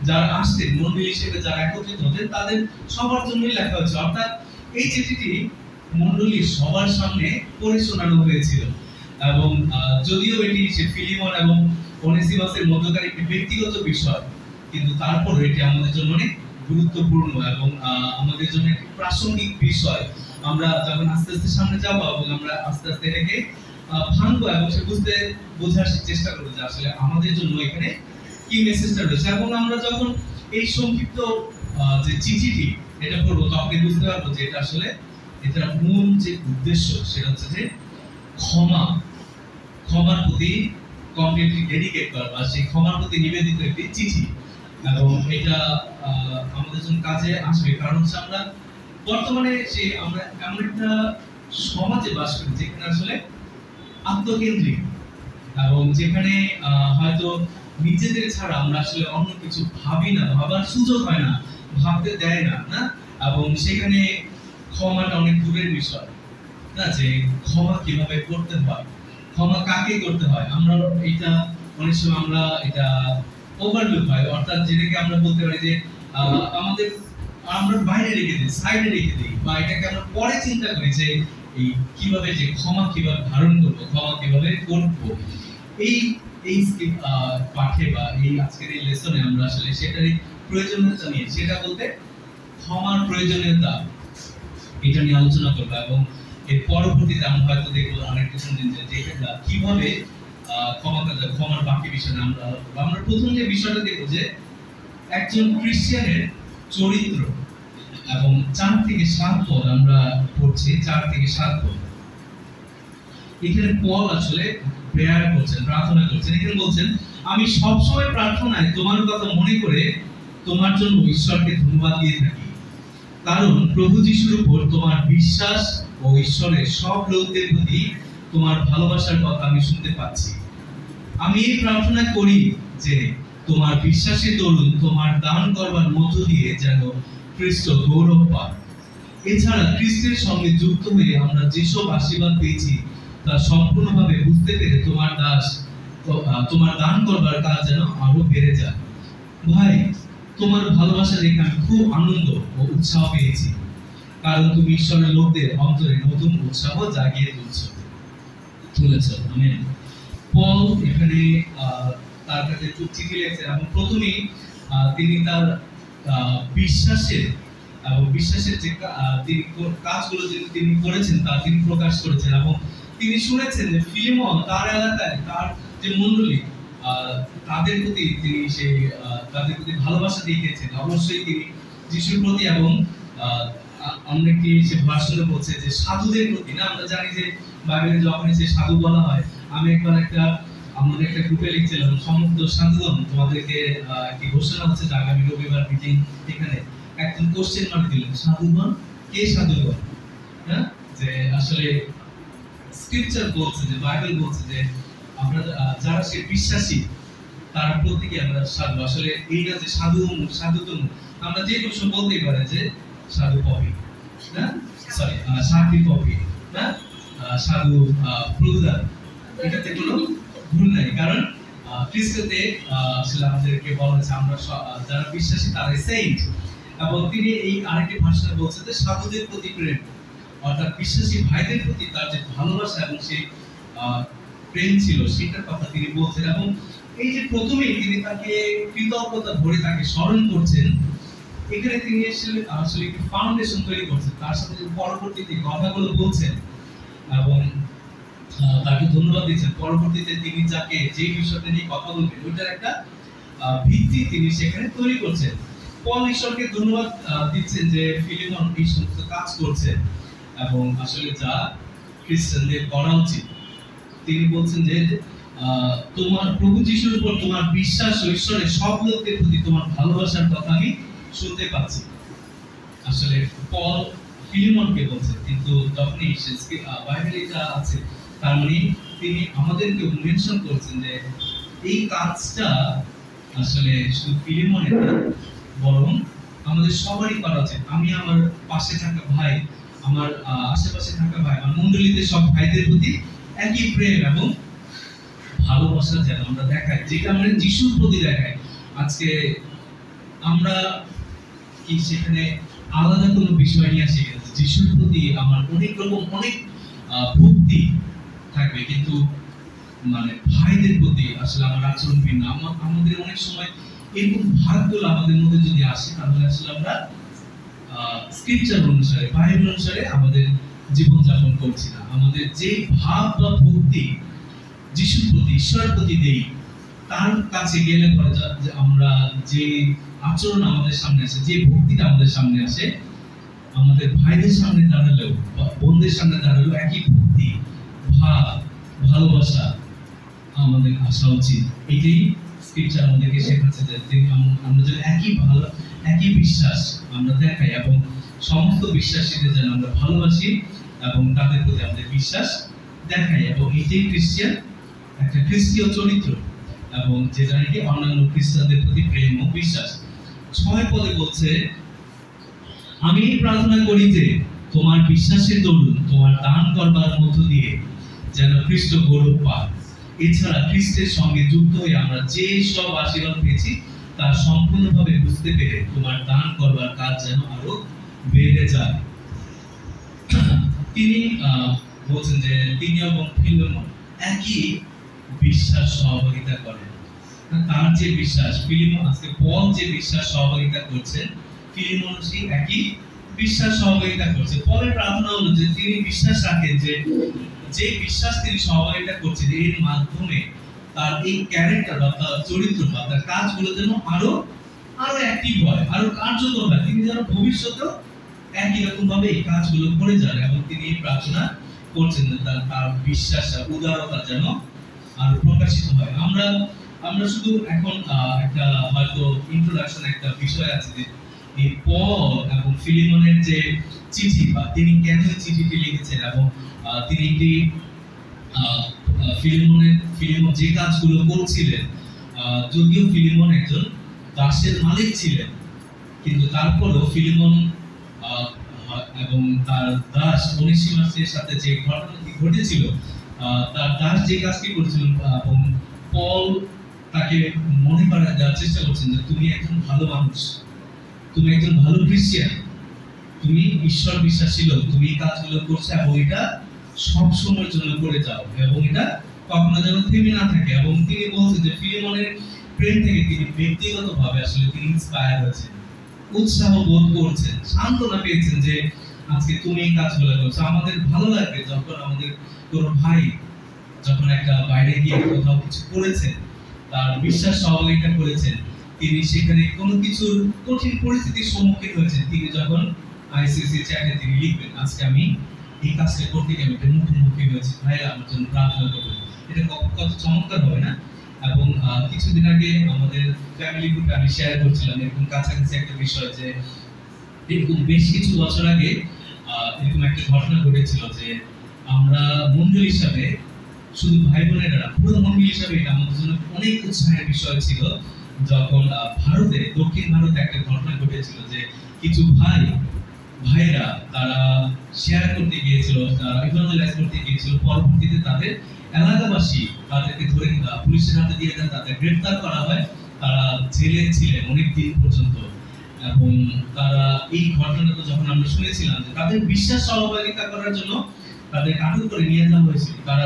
যারা আসতেন, মণ্ডলী হিসেবে যারা একত্রিত হতেন, তাদের সবার জন্যই লেখা হয়েছে। অর্থাৎ এই চিঠিটি মণ্ডলীর সবার সামনে পড়ে শোনানো হয়েছিল। এবং যদিও এটি সে ফিলিমন এবং ওনেসিমাসের মধ্যকার একটি ব্যক্তিগত বিষয়, কিন্তু তারপর এটি আমাদের জন্য অনেক গুরুত্বপূর্ণ এবং আমাদের জন্য একটি প্রাসঙ্গিক বিষয়। আমরা যখন আস্তে আস্তে সামনে যাবো এবং আমরা আস্তে আস্তে এটাকে ভাঙবো এবং সে বোঝার চেষ্টা করবো যে আসলে আমাদের জন্য এখানে কি মেসেজটা রয়েছে। এবং আমরা যখন এই সংক্ষিপ্ত যে চিঠিটি এটা পড়বো, তখন বুঝতে পারবো যে এটা আসলে এটার মূল যে উদ্দেশ্য সেটা হচ্ছে যে ক্ষমার প্রতি কমপ্লিটলি ডেডিকেট করা, বা সেই ক্ষমার প্রতি নিবেদিত একটি চিঠি। এবং এটা আমাদের জন্য কাজে আসবে, কারণ হচ্ছে আমরা বর্তমানে আমরা এমন একটা সমাজে বাস করি যেখানে আসলে আত্মকেন্দ্রিক, এবং যেখানে হয়তো নিজেদের ছাড়া আমরা আসলে অন্য কিছু ভাবি না, ভাবার সুযোগ হয় না, ভাবতে দেয় না। এবং সেখানে ক্ষমাটা অনেক দূরের বিষয় না, যে ক্ষমা কিভাবে করতে হয়, ক্ষমা কাকে করতে হয়, আমরা এটা অনেক সময় আমরা এটা ওভারলুক হয়। অর্থাৎ যেটাকে আমরা বলতে পারি যে আমরা বাইরে রেখে দিই, সাইডে রেখে দিই, বা এটাকে আমরা পরে চিন্তা করি যে এই কিভাবে যে ক্ষমা কিভাবে ধারণ করবো, ক্ষমা কিভাবে করবো। এই পাঠে বা এই আজকের এই লেসনে আমরা আসলে সেটারই প্রয়োজনীয়তা নিয়ে, সেটা বলতে ক্ষমার প্রয়োজনীয়তা, এটা নিয়ে আলোচনা করবো। এবং এর পরবর্তীতে আমরা হয়তো দেখবো অনেক কিছু যে কিভাবে ক্ষমার বাকি বিষয় আমরা প্রথম যে বিষয়টা দেখবো যে একজন খ্রিস্টানের চরিত্র। এবং 4 থেকে 7 পদ আমরা পড়ছি, 4 থেকে 7 পদ। এখানে পল আসলে প্রেয়ার করছেন, প্রার্থনা করছেন। এখানে বলছেন, আমি সবসময় প্রার্থনায় তোমার কথা মনে করে তোমার জন্য ঈশ্বরকে ধন্যবাদ দিয়ে থাকি, কারণ প্রভু যিশুর উপর তোমার বিশ্বাস ও ঈশ্বরের সব লোকদের প্রতি তোমার ভালোবাসার কথা আমি শুনতে পাচ্ছি। আমি এই প্রার্থনা করি যে তোমার বিশ্বাসের দরুন তোমার দান করবার মধ্য দিয়ে যেন খ্রিস্ট গৌরব পান। এছাড়া খ্রিস্টের সঙ্গে যুক্ত হয়ে আমরা যেসব আশীর্বাদ পেয়েছি তা সম্পূর্ণভাবে বুঝতে পেরে তোমার দান করবার কাজ যেন আরো বেড়ে যায়। ভাই, তোমার ভালোবাসা দেখে আমি খুব আনন্দ ও উৎসাহ পেয়েছি, কারণ তুমি ঈশ্বরের লোকদের অন্তরে নতুন উৎসাহ জাগিয়ে তুলেছ। আমেন। পল এখানে তার কাছে চিঠি লিখেছেন এবং প্রথমেই তিনি তার বিশ্বাসের যে তিনি কাজগুলো তিনি করেছেন তা তিনি প্রকাশ করেছেন। এবং তিনি শুনেছেন যে ফিলিমন তার এলাকায় তার যে মণ্ডলী তাদের প্রতি তিনি সেই তাদের প্রতি ভালোবাসা দেখিয়েছেন। অবশ্যই তিনি যিশুর প্রতি এবং অনেকটি সে ভাষণে বলছে যে সাধুদের প্রতি না, আমরা জানি যে বাইবেলে যখন সে সাধু বলা হয়, আমি একবার আমাদের একটা গ্রুপে লিখছিলাম সমস্ত সাধুগণ তোমাদেরকে একটি ঘোষণা হচ্ছে যে আগামী রবিবার মিটিং, এখানে একজন কোশ্চেন মার্ক দিলেন, সাধুগণ কে সাধুগণ? হ্যাঁ, যে আসলে স্ক্রিপচার বলছে যে বাইবেল বলছে যে আমরা যারা সে বিশ্বাসী তার প্রত্যেকে আমরা সাধু। আসলে এইটা যে সাধুতম আমরা যে কিছু বলতেই পারে যে সাধু পপি না, সরি সাধু পপি না, সাধু প্রভুদার, এটাতে কোনো ভুল নাই। কারণ খ্রিস্টতে আসলে আমাদেরকে বলা হয়েছে আমরা যারা বিশ্বাসী তারাই সেইন্ট। এবং তিনি এই আরেকটি ভাষায় বলছে যে সাধুদের প্রতি প্রেম, অর্থাৎ বিশ্বাসী ভাইদের প্রতি তার যে ভালোবাসা এবং সেই প্রেম ছিল সেটার কথা তিনি বলছেন। এবং এই যে প্রথমেই তিনি তাকে কৃতজ্ঞতা ভরে তাকে স্মরণ করছেন, এখানে তিনি আসলে একটি ফাউন্ডেশন তৈরি করছেন, তার সাথে পরবর্তীতে কথাগুলো বলছেন এবং তাকে ধন্যবাদ দিচ্ছেন। পরবর্তীতে তিনি যাকে যে বিষয়টা নিয়ে কথা বলবেন ওইটার একটা ভিত্তি তিনি সেখানে তৈরি করছেন। পল ঈশ্বরকে ধন্যবাদ দিচ্ছেন যে ফিলিমন এই সমস্ত কাজ করছে এবং আসলে যা খ্রিস্টানদের করা উচিত। তিনি বলছেন যে তোমার প্রভু যিশুর উপর তোমার বিশ্বাস ও ঈশ্বরের সব লোকদের প্রতি তোমার ভালোবাসার কথা আমি শুনতে পাচ্ছি। আসলে পল ফিলিমনকে বলছেন, কিন্তু যখনই বাইবেলে এটা আছে তার মানে তিনি আমাদেরকে মেনশন করছেন যে এই কাজটা আসলে শুধু ফিলিমনের না, বরং আমাদের সবারই করা উচিত। আমি আমার পাশে থাকা ভাই, আমার আশেপাশে থাকা ভাই, আমার মণ্ডলীতে সব ভাইদের প্রতি একই প্রেম এবং ভালোবাসা যেন আমরা দেখাই, যেটা আমরা যিশুর প্রতি দেখাই। আজকে আমরা কি সেখানে আলাদা কোনো বিষয় নিয়ে আসি? যিশুর প্রতি আমার অনেক রকম অনেক ভক্তি থাকবে, কিন্তু মানে ভাইদের প্রতি আসলে আমার আচরণ ভিন্ন। আমাদের অনেক সময় এরকম ভাগগুলো আমাদের মধ্যে যদি আসে, তাহলে আসলে আমরা স্ক্রিপচার অনুসারে বাইবেল অনুসারে আমাদের জীবনযাপন করছি না। আমাদের যে ভাব বা ভক্তি যিশুর প্রতি ঈশ্বরের প্রতি দেই, তার কাছে গেলে পরে আমরা যে আচরণ আমাদের সামনে আসে, যে ভক্তিটা আমাদের সামনে আসে, আমাদের ভাইদের সামনে দাঁড়ালেও বা বোনদের সামনে দাঁড়ালেও একই ভক্তি ভাব ভালোবাসা আমাদের আসা উচিত। এটাই স্ক্রিপচার আমাদেরকে শেখাচ্ছে যে আমরা যেন একই বিশ্বাস আমরা দেখাই এবং সমস্ত বিশ্বাসীদের যেন আমরা ভালোবাসি এবং তাদের প্রতি আমাদের বিশ্বাস দেখাই। এবং এটাই খ্রিস্টান একটা খ্রিস্টীয় চরিত্র এবং যেটা নাকি অন্যান্য খ্রিস্টানদের প্রতি প্রেম ও বিশ্বাস। 6 পদে বলছে, আমি প্রার্থনা করি যে তোমার বিশ্বাসের দরুন তোমার দান করবার মধ্য দিয়ে যেন খ্রিস্ট গৌরব পায়। এছাড়া খ্রিস্টের সঙ্গে যুক্ত হয়ে আমরা যে সব আশীর্বাদ পেয়েছি তা সম্পূর্ণভাবে বুঝতে পেরে তোমার দান করবার কাজ যেন আরো বেড়ে যায়। তিনি বলছেন যে তিনি এবং ফিলিমন একই বিশ্বাস সহযোগিতা করেন। তার যে বিশ্বাস, ফিলিমন আজকে পল যে বিশ্বাস সহযোগিতা করছেন, ফিলিমন সেই একই বিশ্বাস সহযোগিতা করছে। পলের প্রার্থনা হলো যে তিনি বিশ্বাস রাখেন যে বিশ্বাস তিনি সহযোগিতা করছেন এর মাধ্যমে তার এই ক্যারেক্টার বা তার চরিত্র বা তার কাজগুলো যেন আরো অ্যাক্টিভ হয়, আরো কার্যকর হয়। তিনি যেন ভবিষ্যতেও একই রকম ভাবে এই কাজগুলো করে যান এবং তিনি প্রার্থনা করছেন যে তার বিশ্বাস উদারতা যেন আরো প্রকাশিত হয়। আমরা শুধু এখন একটা হয়তো ইন্ট্রোডাকশন একটা বিষয় আছে যে এই পল এবং ফিলিমনের যে চিঠি বা তিনি কেন চিঠিটি লিখেছেন এবং তিনি একটি ফিলিমন যে কাজগুলো করছিলেন, যদিও ফিলিমন একজন দাসের মালিক ছিলেন, কিন্তু তারপরেও ফিলিমন এবং তার দাস অনেসিমাসের সাথে যে ঘটনাটি ঘটেছিল, তার দাস যে কাজটি করেছিল এবং পল তাকে মনে করায় দেওয়ার চেষ্টা করছেন যে তুমি একজন ভালো মানুষ, তুমি একজন ভালো খ্রিস্টান, তুমি ঈশ্বর বিশ্বাসী লোক, তুমি এই কাজগুলো করছো এবং এটা সব সময়ের জন্য করে যাও এবং এটা কখনো যেন থেমে না থাকে। এবং তিনি বলছেন যে ফিলিমনের প্রেম থেকে তিনি ব্যক্তিগতভাবে আসলে তিনি ইন্সপায়ার হয়েছেন, উৎসাহ বোধ করছেন, সান্ত্বনা পেয়েছেন যে আজকে তুমি এই কাজগুলো করছো। আমাদের ভালো লাগবে যখন আমাদের কোনো ভাই যখন একটা বাইরে গিয়ে কোথাও কিছু করেছেন, তার বিশ্বাস সহযোগিতা করেছেন, তিনি সেখানে কোনো কিছুর কঠিন পরিস্থিতির সম্মুখীন হয়েছেন, তিনি যখন আইসিসি চ্যাটে তিনি লিখবেন আজকে আমি এই কাজটা করতে গিয়ে একটা মুখোমুখি হয়েছি, ভাইরা আমার জন্য প্রার্থনা করবেন। এটা কত চমৎকার হবে না? এবং কিছুদিন আগে আমাদের ফ্যামিলি গ্রুপে আমি শেয়ার করছিলাম এরকম কাছাকাছি একটা বিষয়, যে এরকম বেশ কিছু বছর আগে এরকম একটা ঘটনা ঘটেছিল যে আমরা মন্ডল হিসাবে, শুধু ভাই বোনেরা পুরো মন্ডল হিসাবে, এটা আমাদের জন্য অনেক উৎসাহের বিষয় ছিল যখন ভারতে, দক্ষিণ ভারতে একটা ঘটনা ঘটেছিল যে কিছু ভাইরা তারা শেয়ার করতে গিয়েছিল, তারা ইভাঞ্জেলাইজ করতে গিয়েছিল, পরবর্তীতে তাদের এলাকাবাসী তাদেরকে ধরে পুলিশের হাতে দিয়ে দেন, তাদের গ্রেফতার করা হয়, তারা জেলে ছিলেন অনেক দিন পর্যন্ত। এবং তারা এই ঘটনাটা যখন আমরা শুনেছিলাম যে তাদের বিশ্বাস সহযোগিতা করার জন্য তাদের আটক করে নিয়ে যাওয়া হয়েছিল, তারা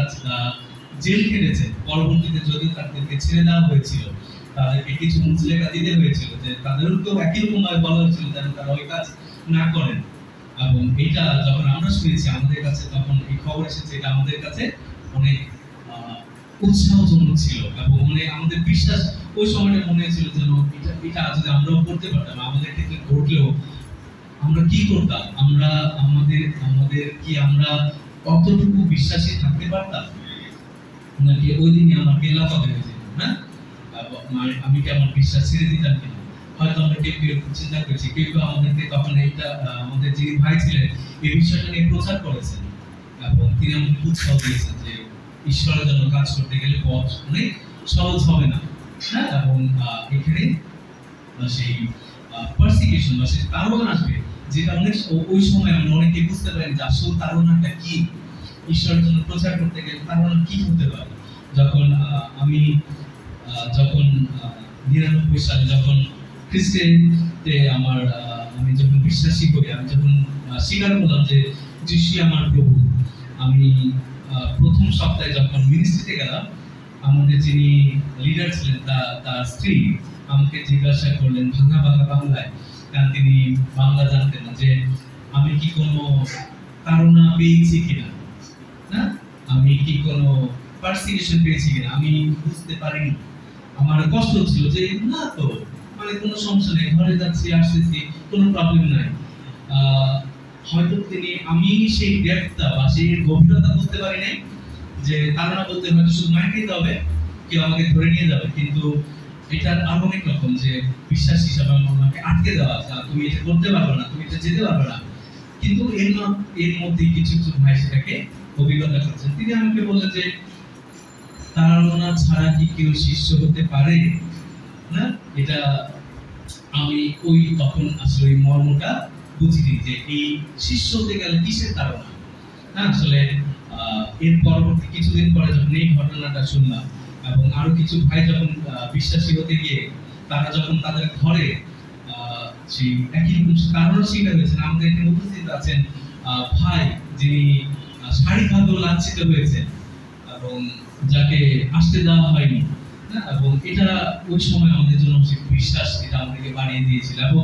জেল খেটেছে, পরবর্তীতে যদিও তাদেরকে ছেড়ে দেওয়া হয়েছিল, তাদেরকে কিছু মুচলেখা দিতে হয়েছিল যে তাদেরকেও একই রকম ভাবে বলা হয়েছিল যেন তারা ওই কাজ না করেন। এবং এটা যখন আমরা শুনেছি আমাদের কাছে, তখন এই খবর এসেছে, এটা আমাদের কাছে অনেক উৎসাহজনক ছিল এবং আমাদের বিশ্বাস ওই সময়টা মনে হয়েছিল যেন এটা যদি আমরাও করতে পারতাম, আমাদের ক্ষেত্রে ঘটলেও আমরা কি করতাম, আমরা কি আমরা কতটুকু বিশ্বাসী থাকতে পারতাম, নাকি ওই দিনই আমার লাফাতে হয়ে যেত না, আমি কি আমার বিশ্বাস ছেড়ে দিতাম কিনা। হয়তো আমরা কেউ চিন্তা করেছি, কেউ আমাদেরকে তখন এইটা, আমাদের যিনি ভাই ছিলেন এই বিষয়টা নিয়ে প্রচার করেছেন এবং তিনি আমাকে উৎসাহ দিয়েছেন যে ঈশ্বরের জন্য কাজ করতে গেলে পথ অনেক সহজ হবে না, হ্যাঁ। এবং এখানে সেই পারসিকিউশন বা সেই তাড়না আসবে, যেটা অনেক ওই সময় আমরা অনেকে বুঝতে পারি যে আসল তাড়নাটা কি, ঈশ্বরের জন্য প্রচার করতে গেলে তাড়না কি হতে পারে। যখন আমি 99 সালে যখন খ্রিস্টে আমি যখন বিশ্বাসী হই, আমি যখন স্বীকার করলাম যে যিশু আমার প্রভু, আমি প্রথম সপ্তাহে যখন মিনিস্ট্রিতে গেলাম, আমাদের যিনি লিডার ছিলেন তার স্ত্রী আমাকে জিজ্ঞাসা করলেন ভাঙা বাংলায়, কারণ তিনি বাংলা জানতেন না, যে আমি কি কোনো তাড়না পেয়েছি কিনা, না আমি কি কোনো পারসিকিউশন পেয়েছি কিনা, আমি বুঝতে পারিনি। আমার কষ্ট হচ্ছিল যে না তো, মানে কোনো সমস্যা নেই, ঘরে যাচ্ছি আসতেছি, কোনো প্রবলেম নাই। হয়তো আমি সেই ডেপথটা বা সেই গভীরতা বুঝতে পারি নাই, যে তাড়না বলতে হয়তো শুধু মাইনে দিতে হবে, কেউ আমাকে ধরে নিয়ে যাবে, কিন্তু এটার আরো অনেক রকম, যে বিশ্বাস হিসাবে আমাকে আটকে দেওয়া, তুমি এটা করতে পারবে না, তুমি এটা যেতে পারবে না। কিন্তু এর মধ্যে কিছু ভাই সেটাকে অভিজ্ঞতা করছেন। তিনি আমাকে বললেন যে তাড়না ছাড়া কি কেউ শিষ্য হতে পারে না। এটা আমি তখন আসলে মর্মটা বুঝিনি, যে এই শিষ্য হতে গেলে কিসের তাড়না। হ্যাঁ, আসলে এর পরবর্তী কিছুদিন পরে যখন এই ঘটনাটা শুনলাম এবং আরো কিছু ভাই যখন বিশ্বাসী হতে গিয়ে তারা যখন তাদের ঘরে সেই একই রকম কারণ শিকার হয়েছেন, আমাদের এখানে উপস্থিত আছেন ভাই যিনি শারীরিকভাবে লাঞ্ছিত হয়েছেন এবং যাকে আসতে দেওয়া হয়নি, এবং এটা ওই সময় আমাদের জন্য বিশ্বাস, এটা আমাদেরকে বানিয়ে দিয়েছিল। এবং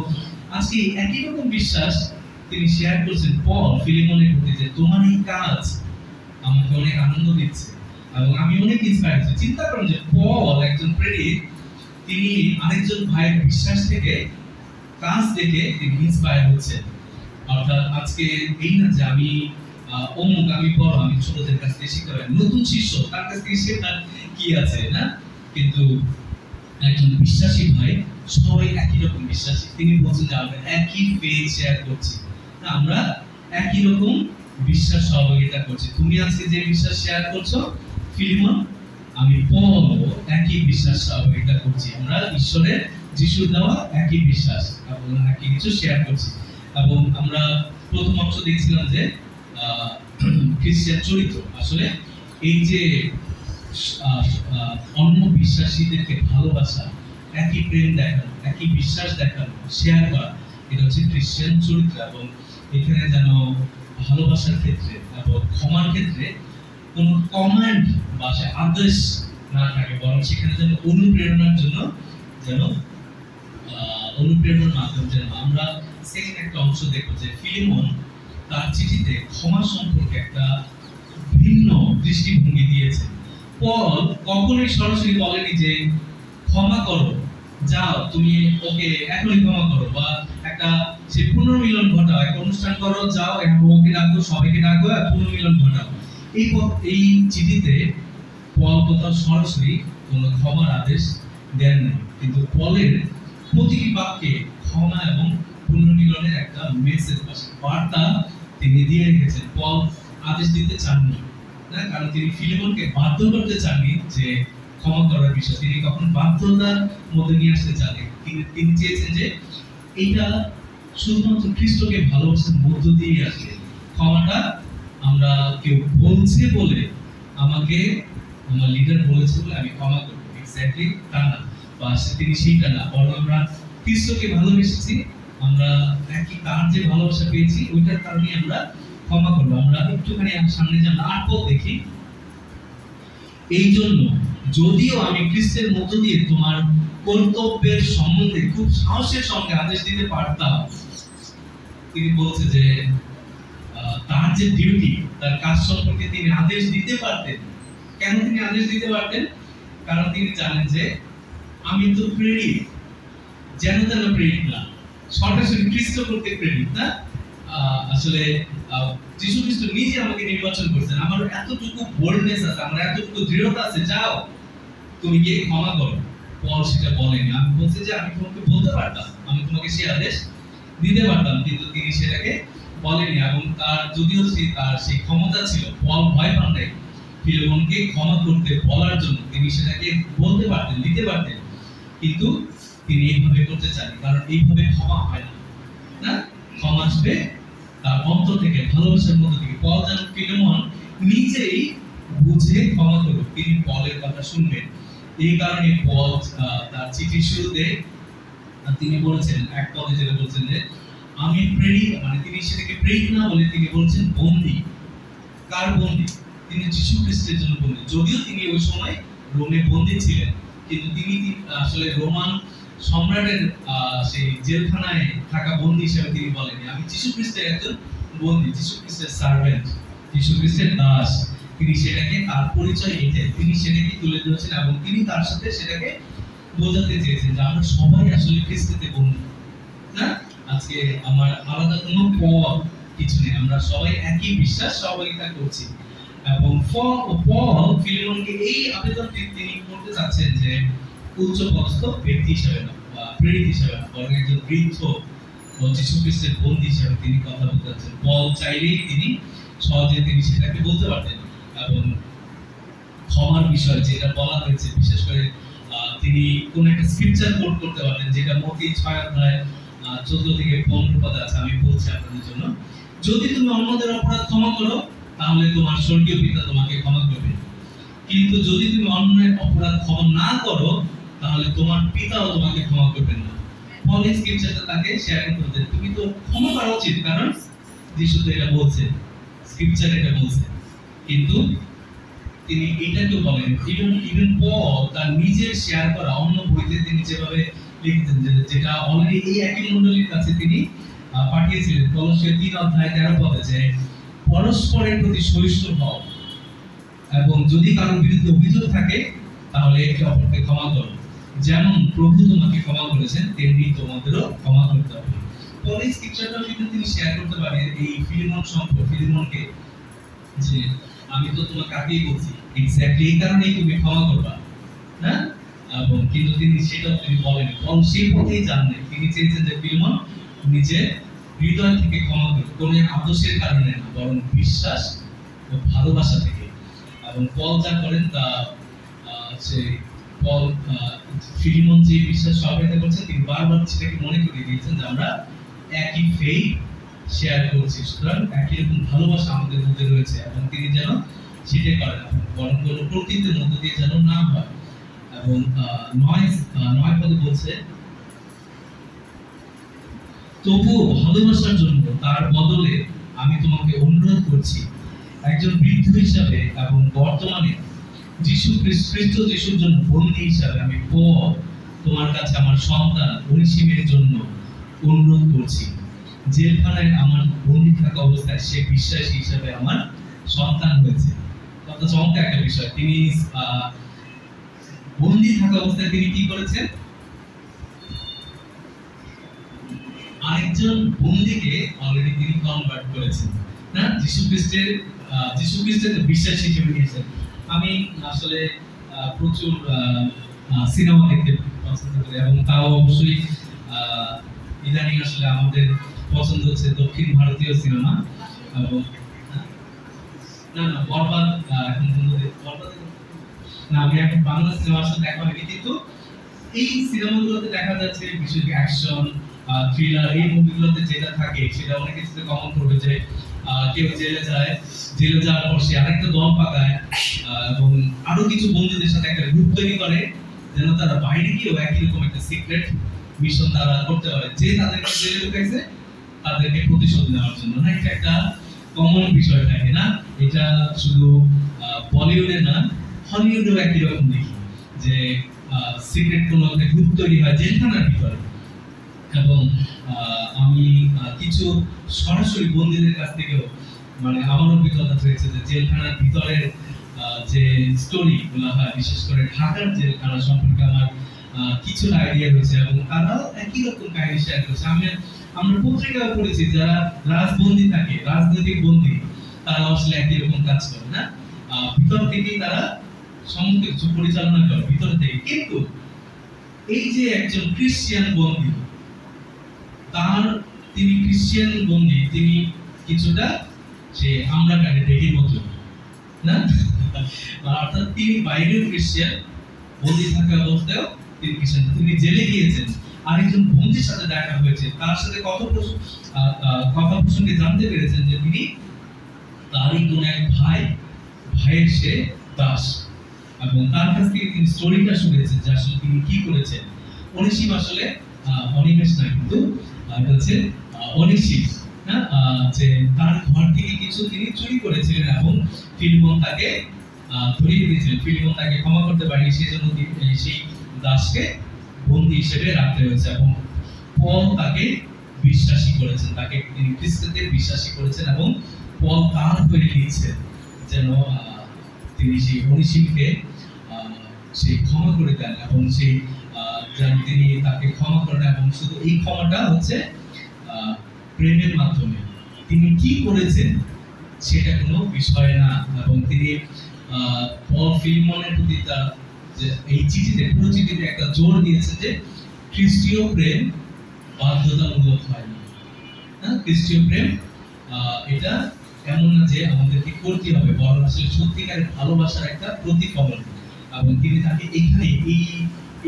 আজকে একই রকম বিশ্বাস তিনি শেয়ার করছেন পল ফিলিমনের প্রতি, যে তোমার এই কাজ আমাকে অনেক আনন্দ দিচ্ছে এবং আমি অনেক ইন্সপায়ার হচ্ছি। চিন্তা করেন যে পল একজন প্রেরিত, তিনি আরেকজন ভাইয়ের বিশ্বাস থেকে কাজ দেখে তিনি ইন্সপায়ার হচ্ছেন। অর্থাৎ আজকে এই না যে আমি অমুক, আমি বড়, আমি ছোটদের কাছ থেকে শিখতে পারি, নতুন শিষ্য তার কাছ থেকে শেখার কি আছে না, কিন্তু একজন বিশ্বাসী ভাই, সবাই একই রকম বিশ্বাসী, তিনি বলছেন যে আমরা একই ফেথ শেয়ার করছি, আমরা একই রকম বিশ্বাস সহযোগিতা করছি। তুমি আজকে যে বিশ্বাস শেয়ার করছো ফিলিমন, আমি পল একই বিশ্বাস সহযোগিতা করছি, আমরা ঈশ্বরের যিশুর দেওয়া একই বিশ্বাস এবং একই কিছু শেয়ার করছি। এবং আমরা প্রথম অংশ দেখছিলাম যে খ্রিস্টান চরিত্র, আসলে এই যে অন্য বিশ্বাসীদেরকে ভালোবাসা, একই প্রেম দেখানো, একই বিশ্বাস দেখানো, শেয়ার করা, এটা হচ্ছে খ্রিস্টান চরিত্র। এবং এখানে যেন ভালোবাসার ক্ষেত্রে এবং ক্ষমার ক্ষেত্রে কোনো কমান্ড বা আদেশ না থাকে, বরং সেখানে যেন অনুপ্রেরণার জন্য, যেন অনুপ্রেরণার মাধ্যম, যেন আমরা সেকেন্ড একটা অংশ দেখবো যে ফিলিমন তার চিঠিতে ক্ষমা সম্পর্কে একটা ভিন্ন দৃষ্টিভঙ্গি দিয়েছে। পল কখনোই সরাসরি বলেনি যে ক্ষমা করো, যাও তুমি ওকে এখনই ক্ষমা করো, বা একটা সে পুনর্মিলন ঘটাও, একটা অনুষ্ঠান করো, যাও ওকে ডাকো, সবাইকে ডাকো আর পুনর্মিলন ঘটাও। এই চিঠিতে পল কোথাও সরাসরি কোনো ক্ষমার আদেশ দেন নাই, কিন্তু পলের প্রতিটি বাক্যে ক্ষমা এবং পুনর্মিলনের একটা মেসেজ বার্তা তিনি দিয়ে রেখেছেন। পল আদেশ দিতে চাননি না, কারণ তিনি ফিলেমনকে বাধ্য করতে চাননি যে ক্ষমা করার বিষয়, তিনি কখন বাধ্যতার মধ্যে নিয়ে আসতে চাননি। তিনি চেয়েছেন যে এইটা শুধুমাত্র খ্রিস্টকে ভালোবাসার মধ্য দিয়ে আসে। ক্ষমাটা আমরা কেউ বলছে বলে, আমাকে আমার লিডার বলেছে বলে আমি ক্ষমা করবো, এক্স্যাক্টলি তা না, বা তিনি সেইটা না, বরং আমরা খ্রিস্টকে ভালোবেসেছি, আমরা একই তার যে ভালোবাসা পেয়েছি ওইটার কারণে আমরা ক্ষমা করবো। আমরা একটুখানি সামনে যে 8 পদ দেখি, এই জন্য যদিও আমি খ্রিস্টের মধ্য দিয়ে তোমার কর্তব্যের সম্বন্ধে খুব সাহসের সঙ্গে আদেশ দিতে পারতাম, তিনি বলছে যে তার যে ডিউটি, তার কাজ সম্পর্কে তিনি আদেশ দিতে পারতেন। কেন তিনি আদেশ দিতে পারতেন? কারণ তিনি জানেন যে আমি তো প্রেরিত, যেন তেন প্রেরিত না, সরাসরি খ্রিস্ট কর্তৃক প্রেরিত না। আসলে যীশু খ্রিস্ট নিজে আমাকে নির্বাচন করেছেন, আমার এতটুকু বোল্ডনেস আছে, আমার এতটুকু দৃঢ়তা আছে, যাও তুমি গিয়ে ক্ষমা করো। পল সেটা বলেনি। আমি বলছি যে আমি তোমাকে বলতে পারতাম, আমি তোমাকে সেই আদেশ দিতে পারতাম, কিন্তু তিনি সেটাকে বলেনি। এবং তার যদিও তার সেই ক্ষমতা ছিল, পল ভয় পান নাই ফিলেমনকে ক্ষমা করতে বলার জন্য, তিনি সেটাকে বলতে পারতেন, দিতে পারতেন, কিন্তু তিনি এইভাবে করতে চান, কারণ এইভাবে ক্ষমা হয় না, ক্ষমা আসবে তার অন্তর থেকে, ভালোবাসার মধ্যে থেকে। পল যেন ফিলেমন নিজেই বুঝে ক্ষমা করুক, তিনি পলের কথা শুনবেন। এই কারণে পল তার চিঠির শুরুতে তিনি বলেছেন, এক পদে যেটা বলছেন যে আমি প্রেরিত, মানে তিনি সেটাকে প্রেরিত না বলে তিনি বলছেন বন্দী। কার বন্দী? তিনি যীশু খ্রিস্টের জন্য বন্দী। যদিও তিনি ওই সময় রোমে বন্দী ছিলেন, কিন্তু তিনি আসলে রোমান সম্রাটের সেই জেলখানায় থাকা বন্দী হিসেবে তিনি বলেনি, আমি যীশু খ্রিস্টের একজন বন্দী, যীশু খ্রিস্টের সার্ভেন্ট, যীশু খ্রিস্টের দাস। তিনি সেটাকে তার পরিচয় এটাই, তিনি সেটাকে তুলে ধরেছেন এবং তিনি তার সাথে সেটাকে বোঝাতে চেয়েছেন যে আমরা সবাই আসলে খ্রিস্টতে বন্দী না। আজকে আমার আলাদা কোনো পথ কিছু নেই, আমরা সবাই একই বিশ্বাস সহযোগিতা করছি। এবং পল ফিলেমনকে এই আবেদনটি তিনি করতে চাচ্ছেন যে উচ্চপদস্থ ব্যক্তি হিসেবে না, বা প্রেরিত হিসেবে না, বরং একজন বৃদ্ধ ও যীশু খ্রিস্টের বন্দী হিসেবে তিনি কথা বলতে চাচ্ছেন। পল চাইলেই তিনি সহজে তিনি সেটাকে বলতে পারতেন। এবং ক্ষমার বিষয় যেটা বলা হয়েছে, বিশেষ করে তিনি কোন একটা স্ক্রিপচার কোট করতে পারতেন, যেটা মতি 6 অধ্যায় 14 থেকে 15 পদে আছে। আমি বলছি আপনাদের জন্য, যদি তুমি অন্যদের অপরাধ ক্ষমা করো তাহলে তোমার স্বর্গীয় পিতা তোমাকে ক্ষমা করবে, কিন্তু যদি তুমি অন্যের অপরাধ ক্ষমা না করো তাহলে তোমার পিতাও তোমাকে ক্ষমা করবেন না। পল এই স্ক্রিপচারটা তাকে শেয়ার করতে, তুমি তো ক্ষমা করা উচিত, কারণ যিশু তো এটা বলছে, স্ক্রিপচার এটা বলছে, কিন্তু তিনি এটাকে বলেন। ইভেন পল তার নিজের শেয়ার করা অন্য বইতে তিনি যেভাবে লিখতেন, যেটা অলরেডি এই একই মণ্ডলীর কাছে তিনি পাঠিয়েছিলেন, কলসিয় 3 অধ্যায় 13 পদে, যে পরস্পরের প্রতি সহিষ্ণু হও এবং যদি কারোর বিরুদ্ধে অভিযোগ থাকে তাহলে একে অপরকে ক্ষমা করো, যেমন প্রভু তোমাকে ক্ষমা করেছেন তেমনি তোমাদেরও ক্ষমা করতে হবে। পরে স্ক্রিপচারটা কিন্তু তিনি শেয়ার করতে পারেন এই ফিলিমনকে, যে আমি তো তোমাকে আগেই বলছি, এক্স্যাক্টলি এই কারণেই তুমি ক্ষমা করবা না। এবং কিন্তু তিনি সেটাও তিনি বলেন, পল সেই পথেই যান নাই, তিনি চেয়েছেন যে ফিলিমন নিজের হৃদয় থেকে ক্ষমা করুক, কোনো আদর্শের কারণে না, বরং বিশ্বাস ও ভালোবাসা থেকে। এবং পল যা করেন তা পল ফিলিমন যে বিশ্বাস সহায়তা করছেন, তিনি বারবার সেটাকে মনে করিয়ে দিয়েছেন যে আমরা একই ফেইথ শেয়ার করছি, সুতরাং একই রকম ভালোবাসা আমাদের মধ্যে রয়েছে, এবং তিনি যেন সেটাই করেন, বরং কোনো কর্তৃত্বের মধ্যে দিয়ে যেন না হয়। এবং 9 পদে বলছে, তবুও ভালোবাসার জন্য তার বদলে আমি তোমাকে অনুরোধ করছি, একজন বৃদ্ধ হিসাবে এবং বর্তমানে খ্রিস্ট যিশুর জন্য বন্দী হিসাবে আমি তোমার কাছে আমার সন্তান অনিসিমের জন্য অনুরোধ করছি। জেলখানায় আমার বন্দী থাকা অবস্থায় সে বিশ্বাসী হিসাবে আমার সন্তান হয়েছে। কত চমৎকার একটা বিষয়। তিনি বন্দী থাকা অবস্থায় তিনি কি করেছেন? আরেকজন বন্দীকে অলরেডি তিনি কনভার্ট করেছেন, না? যিশু খ্রিস্টের বিশ্বাস হিসেবে নিয়েছেন। আমি আসলে প্রচুর সিনেমা দেখতে পছন্দ করি, এবং তাও অবশ্যই ইদানিং আসলে আমাদের পছন্দ হচ্ছে দক্ষিণ ভারতীয় সিনেমা। এবং না বরবাদ এখন না, আমি এখন বাংলা সিনেমা আসলে দেখা হয়নি, কিন্তু এই সিনেমাগুলোতে দেখা যাচ্ছে বিশেষ অ্যাকশন, থ্রিলার, এই মুভিগুলোতে যেটা থাকে সেটা অনেক কিছুতে কমন করবে যে কেউ জেলে যায়, জেলে যাওয়ার পর সে আরেকটা দল পাকায় এবং আরো কিছু বন্ধুদের সাথে একটা গ্রুপ তৈরি করে যেন তারা বাইরে গিয়েও একই রকম একটা সিক্রেট মিশন তারা করতে পারে, যে তাদেরকে জেলে ঢুকাইছে তাদেরকে প্রতিশোধ নেওয়ার জন্য। না, এটা একটা কমন বিষয় থাকে, না? এটা শুধু বলিউডে না, হলিউডেও একই রকম দেখি যে সিক্রেট কোনো একটা গ্রুপ তৈরি হয় জেলখানার ভিতরে। এবং আমি কিছু সরাসরি বন্দীদের কাছ থেকেও মানে আমার অভিজ্ঞতা হয়েছে যে জেলখানার ভিতরের যে স্টোরি গুলো হয়, বিশেষ করে ঢাকার জেলখানা সম্পর্কে আমার কিছুটা আইডিয়া হয়েছে, এবং তারাও একই রকম কাহিনী শেয়ার করছে। আমরা পত্রিকাও পড়েছি যারা রাজবন্দী থাকে, রাজনৈতিক বন্দী, তারা আসলে একই রকম কাজ করে, না? ভিতর থেকেই তারা সমস্ত কিছু পরিচালনা করে ভিতর থেকে। কিন্তু এই যে একজন খ্রিস্টিয়ান বন্দী, তিনি খ্রিস্টিয়ান বন্দী, তিনি কিছুটা সে আমরা কানে দেখি মতো, না? অর্থাৎ তিনি বাইরেও খ্রিস্টিয়ান, বন্দী থাকা অবস্থায়ও তিনি খ্রিস্টিয়ান। তিনি জেলে গিয়েছেন, আরেকজন বন্দীর সাথে দেখা হয়েছে, তার সাথে কথা প্রসঙ্গে জানতে পেরেছেন যে তিনি তারই কোন এক ভাইয়ের সে দাস, এবং তার কাছ থেকে তিনি স্টোরিটা শুনেছেন যে আসলে তিনি কি করেছেন। অনিশিম আসলে অনিমেষ না, কিন্তু এটা হচ্ছে অনিশিম, না? যে তার ঘর থেকে কিছু তিনি চুরি করেছিলেন এবং ফিলিমন তাকে ধরিয়ে দিয়েছিলেন। ফিলিমন তাকে ক্ষমা করতে পারেনি, সেই জন্য সেই দাসকে বন্দী হিসেবে রাখতে হয়েছে। এবং পল তাকে বিশ্বাসী করেছেন, তাকে তিনি খ্রিস্টদের বিশ্বাসী করেছেন, এবং পল তার হয়ে লিখছেন যেন তিনি সেই অনিশিমকে সেই ক্ষমা করে দেন, এবং সেই তিনি তাকে ক্ষমা করেন। এবং শুধু এই ক্ষমাটা হচ্ছে প্রেমের মাধ্যমে। তিনি কি করেছেন সেটা কোনো বিষয় না, এবং তিনি পল ফিলিমনের প্রতি তার যে এই চিঠিতে, পুরো চিঠিতে একটা জোর দিয়েছে যে খ্রিস্টীয় প্রেম বাধ্যতামূলক হয় না। খ্রিস্টীয় প্রেম এটা এমন না যে আমাদেরকে করতে হবে, বরং আসলে সত্যিকারের ভালোবাসার একটা প্রতিফলন। এবং তিনি তাকে এখানে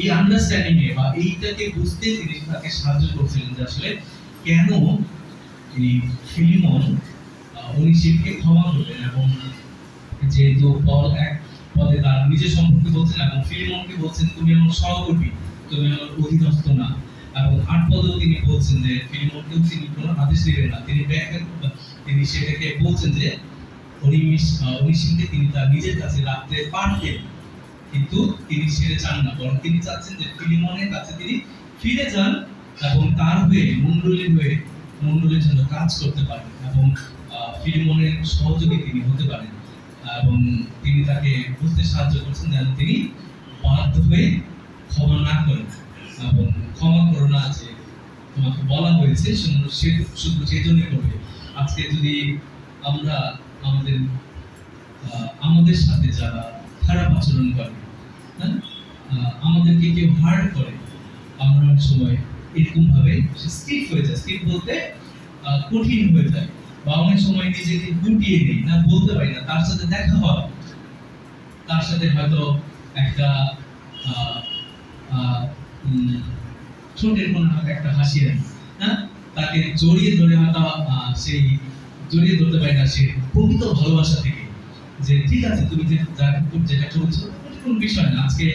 এই আন্ডারস্ট্যান্ডিং এ বা এইটাকে বুঝতে তিনি তাকে সাহায্য করছিলেন যে আসলে কেন এই ফিলিমন অনিশিমকে ক্ষমা করলেন। এবং যেহেতু পল এক পদে তার নিজের সম্পর্কে বলছেন এবং ফিলিমনকে বলছেন তুমি আমার সহকর্মী, তুমি আমার অধীনস্থ না। এবং ৮ পদেও তিনি বলছেন যে ফিলিমনকেও তিনি কোনো আদেশ দিবেন না, তিনি সেটাকে বলছেন যে অনিশিমকে তিনি তার নিজের কাছে রাখতে পারতেন, কিন্তু তিনি সেটা চান না, বরং তিনি চাচ্ছেন যে ফিলিমনের কাছে তিনি ফিরে যান এবং তার হয়ে মণ্ডলীর জন্য কাজ করতে পারেন এবং ফিলিমনের সহযোগী তিনি হতে পারেন। এবং তিনি তাকে বুঝতে সাহায্য করছেন যেন তিনি বাধ্য হয়ে ক্ষমা না করেন, এবং ক্ষমা করো না যে তোমাকে বলা হয়েছে শুধু সেজন্যই করবে। আজকে যদি আমরা আমাদের সাথে যারা খারাপ আচরণ করে, আমাদেরকে কেউ হার্ট করে, আমরা সময় এরকম ভাবে স্টিফ হয়ে যায়, স্টিফ বলতে কঠিন হয়ে যায়, বা অনেক সময় নিজেকে গুটিয়ে দিই, না বলতে পারি না। তার সাথে দেখা হয়, তার সাথে হয়তো একটা ছোটের কোনো একটা হাসি রাখি, হ্যাঁ, তাকে জড়িয়ে ধরে হয়তো সেই জড়িয়ে ধরতে পারি না সে প্রকৃত ভালোবাসা থেকে, যে ঠিক আছে তুমি যেটা করছো কোনো বিষয় না। আজকে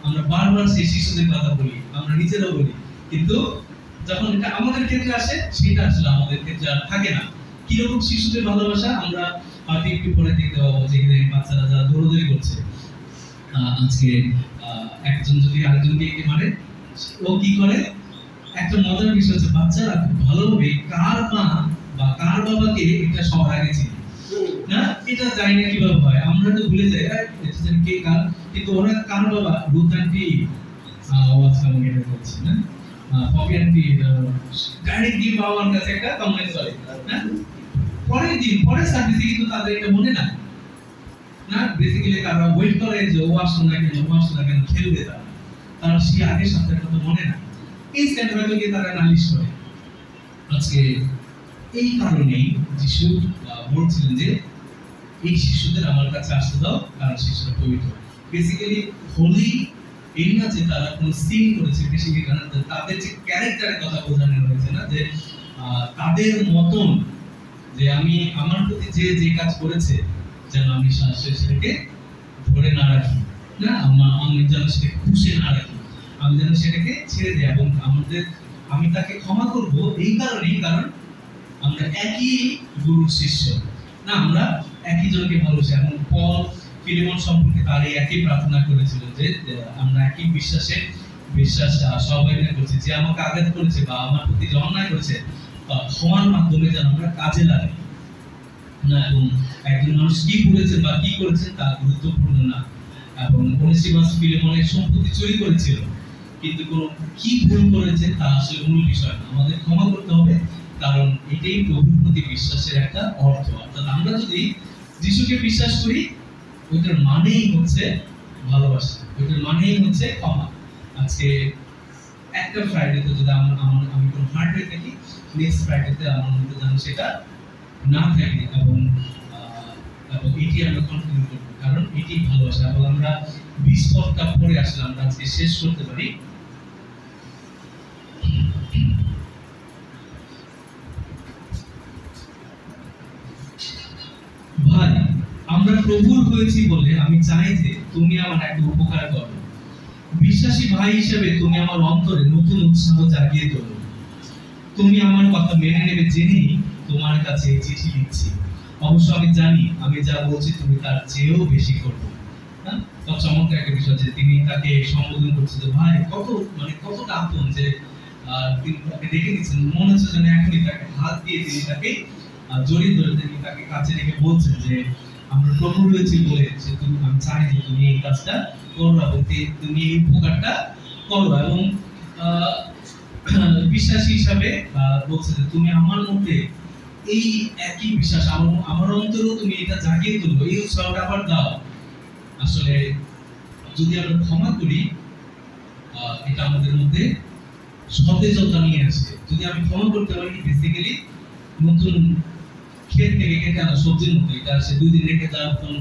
আমরা বারবার সেই শিশুদের কথা বলি, আমরা নিজেরাও বলি, কিন্তু যখন এটা আমাদের ক্ষেত্রে আসে সেটা আসলে আমাদের ক্ষেত্রে আর থাকে না। কিরকম শিশুদের ভালোবাসা আমরা হয়তো একটু পরে দেখতে পাবো, যেখানে বাচ্চারা যারা দৌড়দৌড়ি করছে, আজকে একজন যদি আরেকজনকে মারে, ও কি করে একটা মজার বিষয় হচ্ছে বাচ্চারা খুব ভালোভাবে কার মা বা কার বাবাকে এটা সবার আগে চিনে না, এটা জানি না কিভাবে হয়, আমরা তো ভুলে যাই এটা জানি কে কার, কিন্তু ওরা কার বাবা রুথ আন্টি ওয়াজ কামিং এটা করছে না, পপি আন্টি ডাইরেক্টলি বাবার কাছে একটা কমেন্ট করে না, পরের দিন পরের সার্ভিসে কিন্তু তাদের এটা মনে না না, বেসিক্যালি তারা ওয়েট করে যে ও আসলো না কেন খেলবে তারা সেই আগের সপ্তাহের কথা মনে না, ইনস্ট্যান্ট হয়তো গিয়ে তারা নালিশ করে। আজকে এই কারণেই যিশু বলছিলেন যে এই শিশুদের আমার কাছে আসতে দাও কারণ শিশুরা পবিত্র। বেসিক্যালি হোলি এই না যে তারা কোনো সিন করেছে, বেসিক্যালি কারণ তাদের যে ক্যারেক্টারের কথা বোঝানো হয়েছে না, যে তাদের মতন যে আমি আমার প্রতি যে কাজ করেছে যেন আমি সেটাকে ধরে না রাখি না, আমি যেন সেটাকে খুশি না রাখি, আমি যেন সেটাকে ছেড়ে দিই এবং আমি তাকে ক্ষমা করব এই কারণেই, কারণ আমরা একই গুরুর শিষ্য না, আমরা একই জনকে ভালোবাসি। এবং পল ফিলিমন সম্পর্কে তার এই একই প্রার্থনা করেছিল যে আমরা একই বিশ্বাস সবাই করছি, যে আমাকে আঘাত করেছে বা আমার প্রতি যে অন্যায় করেছে ক্ষমার মাধ্যমে যেন আমরা কাজে লাগাই না, এবং একজন মানুষ কি করেছে বা কি করেছে তা গুরুত্বপূর্ণ না। এবং অনেসিমাস ফিলেমনের সম্পত্তি চুরি করেছিল, কিন্তু কোন কি ভুল করেছে তা আসলে মূল বিষয় না, আমাদের ক্ষমা করতে হবে, কারণ এটাই প্রভুর প্রতি বিশ্বাসের একটা অর্থ। অর্থাৎ আমরা যদি যিশুকে বিশ্বাস করি ওইটার মানেই হচ্ছে ভালোবাসা, ওইটার মানেই হচ্ছে ক্ষমা। আজকে একটা ফ্রাইডেতে যদি আমি কোনো হার্টে থাকি, নেক্সট ফ্রাইডেতে আমার মধ্যে যেন সেটা না থাকে, এবং এটি আমরা কন্টিনিউ করবো, কারণ এটি ভালোবাসা। এবং আমরা 20 পদটা পরে আসলে আমরা আজকে শেষ করতে পারি। ভাই, আমরা প্রভুর হয়েছি বলে আমি চাই যে তুমি আমার একটা উপকার করো। বিশ্বাসী ভাই হিসেবে তুমি আমার অন্তরে নতুন উৎসাহ জাগিয়ে তোলো। তুমি আমার কথা মেনে নেবে জেনেই তোমার কাছে এই চিঠি লিখছি। অবশ্য আমি জানি আমি যা বলছি তুমি তার চেয়েও বেশি করবে। তো চমৎকার একটা বিষয় যে তিনি তাকে সম্বোধন করছে যে ভাই, কতটা আপন, যে তিনি তাকে দেখে নিচ্ছেন, মনে হচ্ছে যেন এখনই তাকে হাত দিয়ে তিনি তাকে জড়িয়ে ধরে তিনি তাকে কাছে রেখে বলছেন যে আমরা প্রভু হয়েছি বলে যে আমি চাই যে তুমি এই কাজটা করো এবং তুমি এই উপকারটা করো। এবং বিশ্বাসী হিসাবে বলছে যে তুমি আমার মধ্যে এই একই বিশ্বাস আমার অন্তরেও তুমি এটা জাগিয়ে তুলো, এই উৎসাহটা আবার দাও। আসলে যদি আমরা ক্ষমা করি এটা আমাদের মধ্যে সতেজতা নিয়ে আসে। যদি আমি ক্ষমা করতে পারি, বেসিক্যালি নতুন ক্ষেত থেকে কেটে আনা সবজির মতো এটা আসে 2 দিন রেখে তার মতন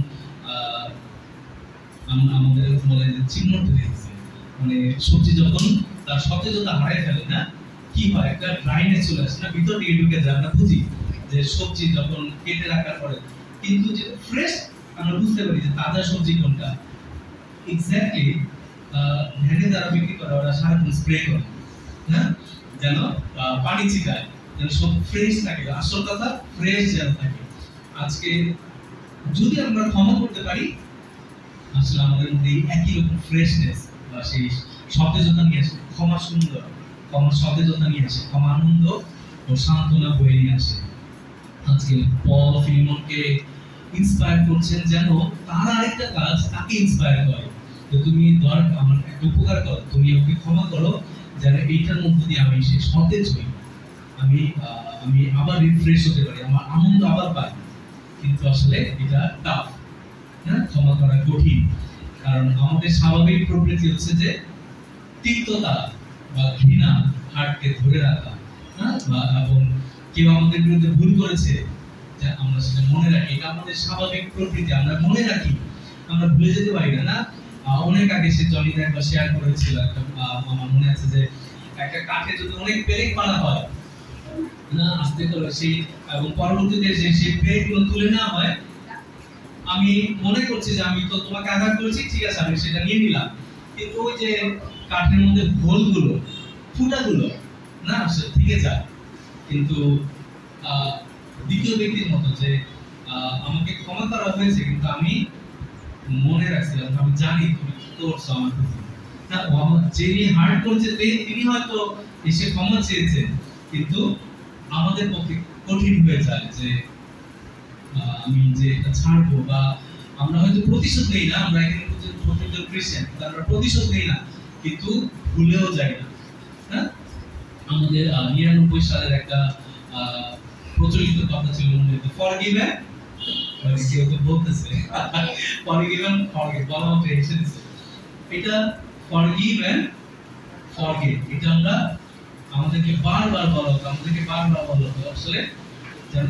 আমাদের বলে যে চিহ্ন তৈরি হয়েছে, মানে সবজি যখন তার সতেজতা হারায় ফেলে না, কি হয় একটা ড্রাইনেস চলে আসে না, ভিতর দিকে ঢুকে যায়। আমরা বুঝি যে সবজি যখন কেটে রাখার পরে, কিন্তু যে ফ্রেশ আমরা বুঝতে পারি যে তাজা সবজি কোনটা। এক্স্যাক্টলি ভ্যানে যারা বিক্রি করে ওরা সারাদিন স্প্রে করে না, যেন পানি ছিটায়, যেন সব ফ্রেশ থাকে, আসল কথা ফ্রেশ যেন থাকে। আজকে যদি আমরা ক্ষমা করতে পারি, আসলে আমাদের মধ্যে একই রকম ফ্রেশনেস বা সেই সতেজতা নিয়ে আসে। ক্ষমা সুন্দর, ক্ষমা সতেজতা নিয়ে আসে, ক্ষমা আনন্দ ও সান্ত্বনা বয়ে নিয়ে আসে। আজকে পল ফিলিমনকে ইন্সপায়ার করছেন যেন তার আরেকটা কাজ তাকে ইন্সপায়ার করে, যে তুমি আমার একটা উপকার করো, তুমি ওকে ক্ষমা করো, যেন এইটার মধ্যে দিয়ে আমি সে সতেজ হই, আমি আবার রিফ্রেশ হতে পারি, আমার আনন্দ আবার পাই। কিন্তু আসলে এটা টাফ না, ক্ষমা করা কঠিন, কারণ আমাদের স্বাভাবিক প্রবৃত্তি হচ্ছে যে তিক্ততা বা ঘৃণা হার্টকে ধরে রাখা না, এবং কেউ আমাদের বিরুদ্ধে ভুল করেছে যে আমরা সেটা মনে রাখি, এটা আমাদের স্বাভাবিক প্রবৃত্তি, আমরা মনে রাখি, আমরা ভুলে যেতে পারি না। অনেক আগে সে জনিদা একবার শেয়ার করেছিল, আমার মনে আছে যে একটা কাঠে যদি অনেক পেরেক মারা হয় না, আস্তে করে সেই এবং পরবর্তীতে সেই পেরেকগুলো তুলে নেওয়া হয়, আমি মনে করছি যে আমি তো তোমাকে আঘাত করেছি, ঠিক আছে আমি সেটা নিয়ে নিলাম, কিন্তু ওই যে কাঠের মধ্যে হোলগুলো, ফুটাগুলো না সেটা থেকে যায়। কিন্তু দ্বিতীয় ব্যক্তির মতো যে আমাকে ক্ষমা করা হয়েছে, কিন্তু আমি মনে রাখছিলাম, আমি জানি তুমি কি করছো আমার প্রতি, না, যিনি হার্ট করেছে তিনি হয়তো এসে ক্ষমা চেয়েছেন, কিন্তু আমাদের পক্ষে কঠিন হয়ে যায় যে আমি যে এটা ছাড়বো, বা আমরা হয়তো প্রতিশোধ নেই না, আমরা এখানে প্রকৃত খ্রিস্টান, আমরা প্রতিশোধ নেই না, কিন্তু ভুলেও যাই না। হ্যাঁ, আমাদের 99 সালের একটা প্রচলিত কথা ছিল, ফরগিভেন, কেউ তো বলতেছে ফরগিভেন ফরগেট, বলা হচ্ছে এটা ফরগিভেন ফরগেট, এটা আমরা আমাদেরকে বারবার বলা হতো, আসলে যেন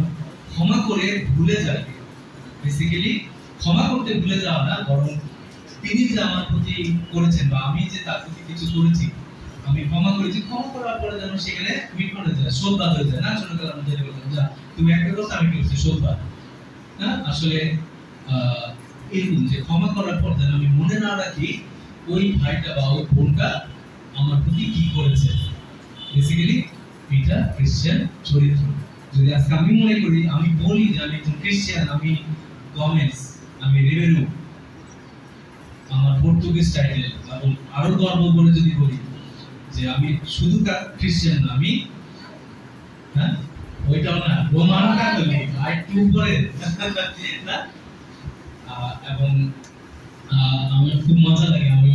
ক্ষমা করে ভুলে যায়। বেসিক্যালি ক্ষমা করতে ভুলে যাওয়া না, বরং তিনি যে আমার প্রতি করেছেন বা আমি যে তার প্রতি কিছু করেছি, আমি ক্ষমা করেছি, ক্ষমা করার পরে যেন সেখানে মিটমাট হয়ে যায়, শোধবাদ হয়ে যায়। না ছোটবেলা আমরা যেটা বলতাম, যা তুমি একটা করছো আমি করছি, শোধবাদ। হ্যাঁ, আসলে এরকম যে ক্ষমা করার পর যেন আমি মনে না রাখি ওই ভাইটা বা ওই বোনটা আমার প্রতি কি করেছে। বেসিক্যালি এটা খ্রিস্টান চরিত্র। যদি আজকে আমি মনে করি, আমি বলি যে আমি একজন খ্রিস্টান, আমি গমেজ, আমি রিবেলু, আমার পর্তুগিজ টাইটেল, এবং আরো গর্ব করে যদি বলি যে আমি শুধু খ্রিস্টান না, আমি হ্যাঁ ওইটাও না, রোমান ক্যাথলিক, একটু উপরে না। এবং আমার খুব মজা লাগে, আমি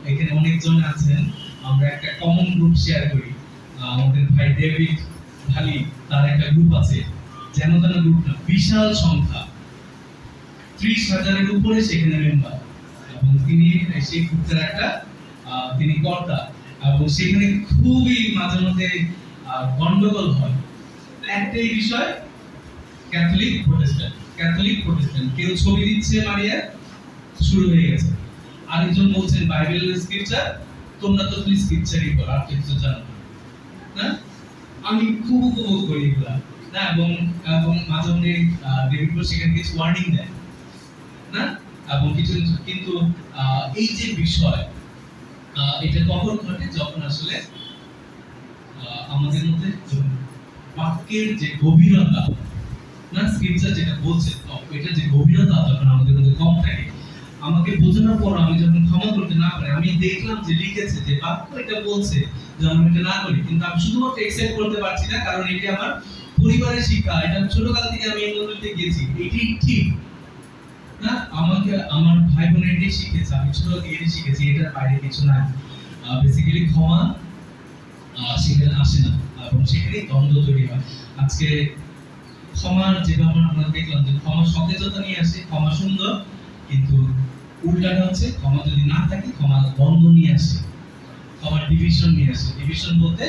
এখানে অনেকজন আছেন, আমরা একটা কমন গ্রুপ শেয়ার করি। আমাদের ভাই ডেভিড ভালি, তার একটা গ্রুপ আছে, যেন তেন গ্রুপ না, বিশাল সংখ্যা, 30,000-এর উপরে সেখানে মেম্বার, এবং তিনি সেই গ্রুপের একটা তিনি কর্তা, এবং সেখানে খুবই মাঝে মধ্যে গন্ডগোল হয়। একটাই বিষয়, ক্যাথলিক প্রোটেস্ট্যান্ট, কেউ ছবি দিচ্ছে মারিয়া, শুরু হয়ে গেছে। আরেকজন বলছেন বাইবেল স্ক্রিপচার, তোমরা তো প্লিজ স্ক্রিপচারই পড়ো, আর কিছু জানো না। আমি খুব উপভোগ করি এগুলা না, এবং মাঝে মধ্যে ডেভিড সেখানে কিছু ওয়ার্নিং দেয় না, এবং কিছু, কিন্তু এই যে বিষয়, এটা কখন ঘটে, যখন আসলে আমাদের মধ্যে বাক্যের যে গভীরতা না, স্ক্রিপচার যেটা বলছে, এটা যে গভীরতা যখন আমাদের মধ্যে কম থাকে, আমাকে বোঝানোর পর আমি যখন ক্ষমা করতে না পারি, আমি দেখলাম যে লিখেছে যে বাক্য এটা বলছে যে আমি এটা না করি, কিন্তু আমি শুধুমাত্র একসেপ্ট করতে পারছি না, কারণ এটা আমার পরিবারের শিক্ষা, এটা ছোটকাল থেকে আমি এই মন্দিরতে গেছি, এটি ঠিক না, আমাকে আমার ভাই বোন এটাই শিখেছে, আমি ছোট থেকে এটাই শিখেছি, এটার বাইরে কিছু না। বেসিক্যালি ক্ষমা সেখানে আসে না, এবং সেখানেই দ্বন্দ্ব তৈরি হয়। আজকে ক্ষমার যেভাবে আমরা দেখলাম যে ক্ষমা সতেজতা নিয়ে আসে, ক্ষমা সুন্দর, কিন্তু উল্টাটা হচ্ছে ক্ষমা যদি না থাকে, ক্ষমা দ্বন্দ্ব নিয়ে আসে, ক্ষমা ডিভিশন নিয়ে আসে। ডিভিশন বলতে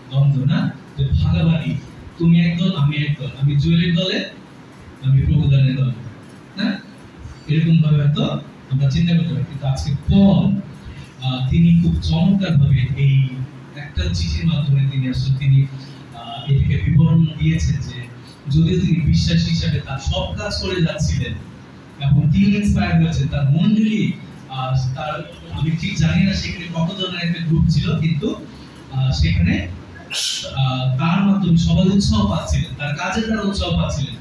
দ্বন্দ্ব না, যে ভাগাভাগি, তুমি একদল আমি একদল, আমি জুয়েলের দলে, আমি প্রভুদানের দলে, না, এরকম ভাবে হয়তো আমরা চিন্তা করতে পারি। কিন্তু আজকে পল তিনি খুব চমৎকার ভাবে এই একটা চিঠির মাধ্যমে তিনি আসলে তিনি এটাকে বিবরণ দিয়েছেন যে যদিও তিনি বিশ্বাস হিসাবে তার সব কাজ করে যাচ্ছিলেন, এবং তিনি ইন্সপায়ার হয়েছেন, তার মন্ডলী, তার আমি ঠিক জানি না সেখানে কতজনের একটা গ্রুপ ছিল, কিন্তু সেখানে তার মাধ্যমে সবাই উৎসাহ পাচ্ছিলেন, তার কাজের দ্বারা উৎসাহ পাচ্ছিলেন,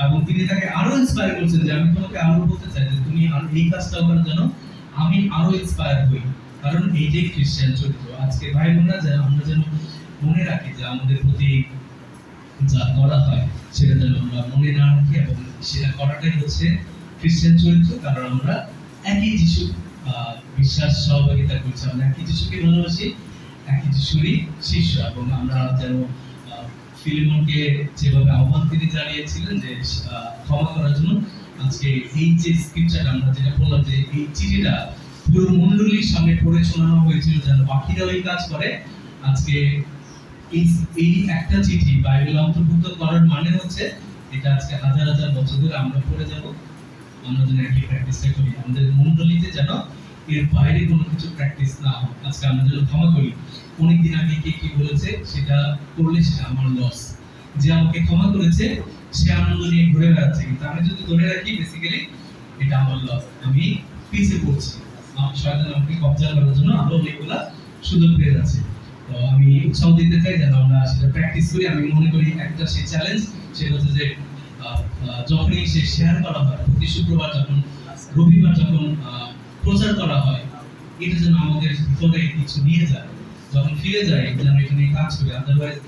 এবং তিনি তাকে আরো ইন্সপায়ার করছেন যে আমি তোমাকে আরো বলতে চাই যে তুমি এই কাজটাও করার জন্য আমি আরো ইন্সপায়ার হই, কারণ এই যে খ্রিস্টান চরিত্র। আজকে ভাই বোনরা যেন আমরা যেন মনে রাখি যে আমাদের প্রতি যা করা হয় সেটা যেন আমরা মনে না রাখি, এবং সেটা করাটাই হচ্ছে খ্রিস্টান চরিত্র, কারণ আমরা একই যিশু বিশ্বাস সহযোগিতা করছি, আমরা একই যিশুকে ভালোবাসি, একই যিশুরই শিষ্য, এবং আমরা যেন ফিলিমনকে যেভাবে আহ্বান তিনি জানিয়েছিলেন যে ক্ষমা করার জন্য, আজকে এই যে স্ক্রিপচারটা আমরা যেটা বললাম যে এই চিঠিটা পুরো মণ্ডলীর সামনে পড়ে শোনানো হয়েছিল যেন বাকিরাও এই কাজ করে। আজকে এই একটা চিঠি বাইবেল অন্তর্ভুক্ত করার মানে হচ্ছে এটা আজকে হাজার হাজার বছর ধরে আমরা পড়ে যাব, আমরা যেন একই প্র্যাকটিসটা করি, আমাদের মণ্ডলীতে যেন এর বাইরে কোনো কিছু প্র্যাকটিস না হয়। আজকে আমরা যেন ক্ষমা করি, অনেকদিন আগে কে কি বলেছে সেটা করলে সেটা আমার লস, যে আমাকে ক্ষমা করেছে সে আনন্দ নিয়ে ঘুরে বেড়াচ্ছে, কিন্তু আমি যদি ধরে রাখি বেসিক্যালি এটা আমার লস, আমি পিছিয়ে পড়ছি, শয়তান আমাকে কবজা করার জন্য আরো অনেকগুলা সুযোগ পেয়ে যাচ্ছে। তো আমি উৎসাহ দিতে চাই যেন আমরা সেটা প্র্যাকটিস করি। আমি মনে করি একটা সেই চ্যালেঞ্জ সেটা হচ্ছে যে যখনই সে শেয়ার করা হয়, প্রতি শুক্রবার যখন রবিবার যখন প্রচার করা হয় এটা যেন আমাদের ভিতরে কিছু নিয়ে যায়, যখন ফিরে যায় যেন এখানে কাজ করি। আদারওয়াইজ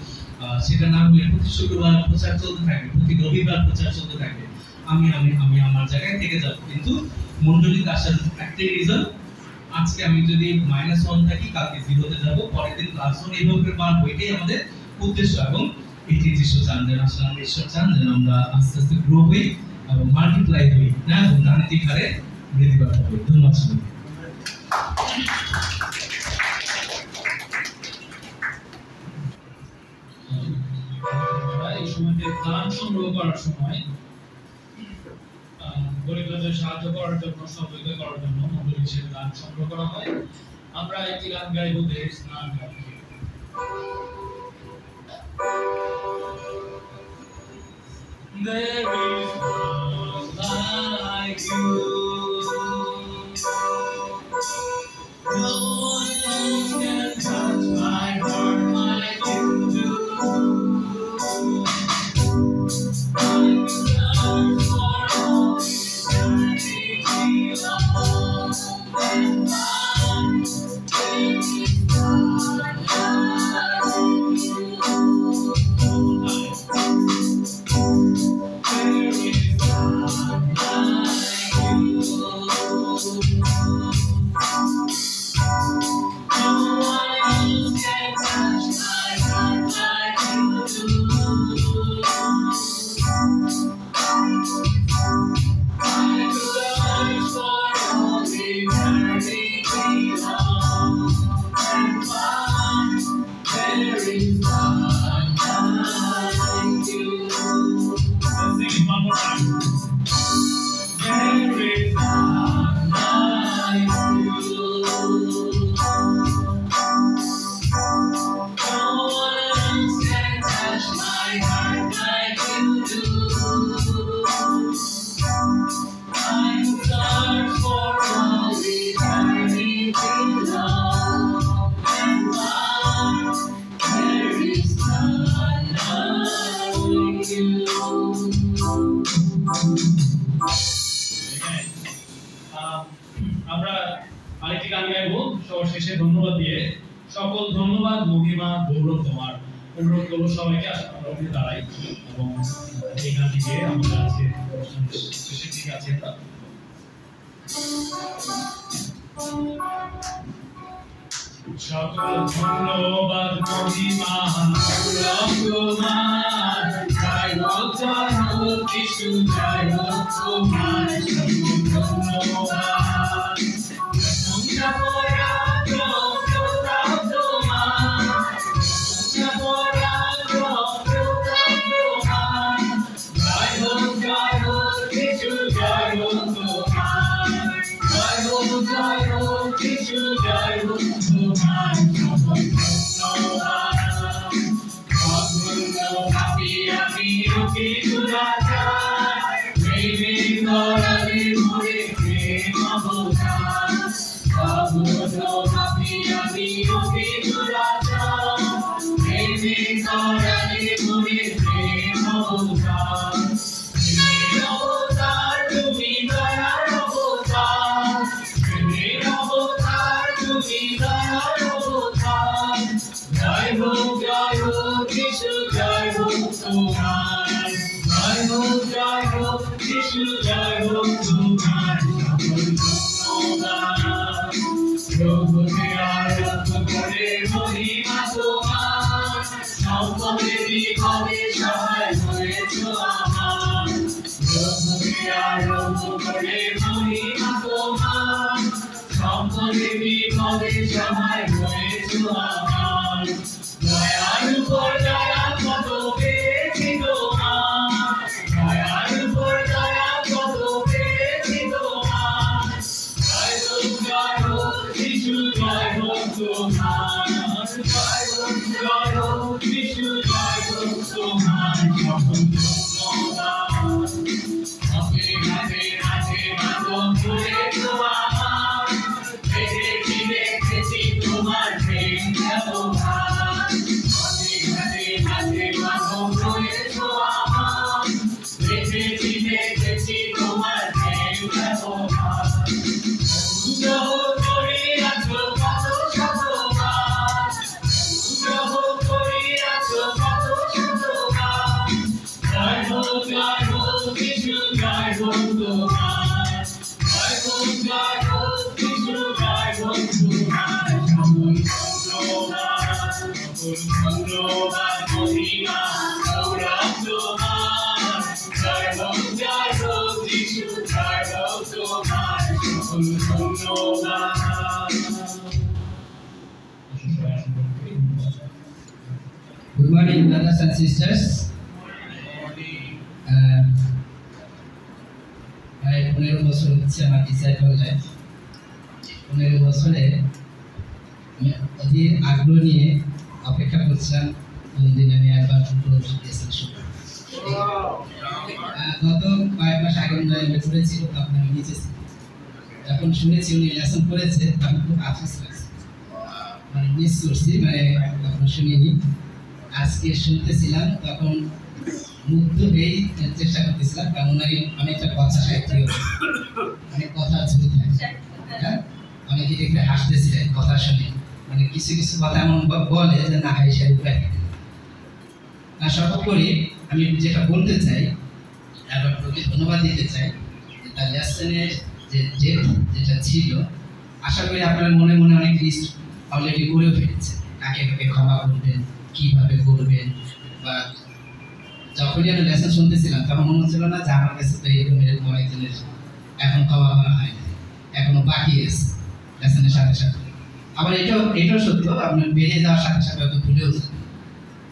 সেটা না হলে প্রতি শুক্রবার প্রচার চলতে থাকে, প্রতি রবিবার প্রচার চলতে থাকে, আমি আমি আমি আমার জায়গায় থেকে যাব, কিন্তু মন্ডলীতে আসার একটাই রিজন, আজকে আমি যদি -1 থাকি কালকে 0-তে যাব, পরের দিন +1 এইভাবে পারবো, এটাই আমাদের উদ্দেশ্য। এবং এটি যিশু চান যেন আসলে আমরা ঈশ্বর চান যেন আমরা আস্তে আস্তে গ্রো হই এবং মাল্টিপ্লাই হই, না এবং গাণিতিক হারে বৃদ্ধি পাওয়া হবে। ধন্যবাদ সবাইকে। এই সময়তে দান সংগ্রহ করার সময় গরিবদের সাহায্য করার জন্য, সহযোগিতা করার জন্য মন্ডলী হিসেবে দান সংগ্রহ করা হয়। আমরা একটি গান গাইব, দেশ স্নান গান। There is none like you. No one else can touch my heart like you do. I long for all eternity long and find there is none like you. আমরা আরেকটি গান গাইবো সর্বশেষে ধন্যবাদ দিয়ে। সকল ধন্যবাদ, মহিমা, গৌরব তোমার। অনুরোধ করবো সবাইকে আমরা উঠে দাঁড়াই এবং এই গানটি গিয়ে আমরা আজকে শেষের দিকে আছি। সকল ধন্যবাদ, মহিমা, গৌরব তোমার। জয় হোক, জয় হোক যিশু, জয় হোক তোমার। সকল ধন্যবাদ, শতবার গ্রহ করিয়াছ কত শতবার গাইব গাইব কিছু গাইব তোমার গাইব গাইব কিছু গাইব তোমার ধন্যবাদ মহিমা গৌরব তোমার গাইব গাইব কিছু গাইব তোমার ধন্যবাদ। Good morning, brothers and sisters. প্রায় 15 বছর হচ্ছে আমার ডিসাইপল লাইফ। 15 বছরে আমি অধীর আগ্রহ নিয়ে অপেক্ষা করছিলাম কোন দিন আমি একবার গত কয়েক মাস আগে করেছিল, তখন আমি নিচে যখন শুনেছি উনি লেসন করেছে তখন খুব আফসোস লাগছে, মানে মিস করছি, মানে তখন শুনিনি। আজকে শুনতেছিলাম তখন মুগ্ধ হয়েই চেষ্টা করতেছিলাম, কারণ ওনারই অনেকটা কথা সাহিত্য, অনেক কথা ঝুলে থাকে, অনেকে দেখলে হাসতেছিলেন কথা শুনে, মানে কিছু কিছু কথা এমন বলে যে না হাসি উপায় না। সর্বোপরি আমি যেটা বলতে চাই, একবার প্রতি ধন্যবাদ দিতে চাই যে তার লেসনের যে ডেপথ যেটা ছিল, আশা করি আপনার মনে মনে অনেক লিস্ট অলরেডি করেও ফেলেছে, কাকে কাকে ক্ষমা করবেন, কিভাবে করবেন। বা যখনই আমি লেসন শুনতেছিলাম তখন মনে হচ্ছিল না যে আমার কাছে তো এরকম অনেকজনের এখন ক্ষমা করা হয় না, এখনো বাকি আছে লেসনের সাথে সাথে। আবার এটাও সত্য, আপনার বেরিয়ে যাওয়ার সাথে সাথে হয়তো ভুলেও যান,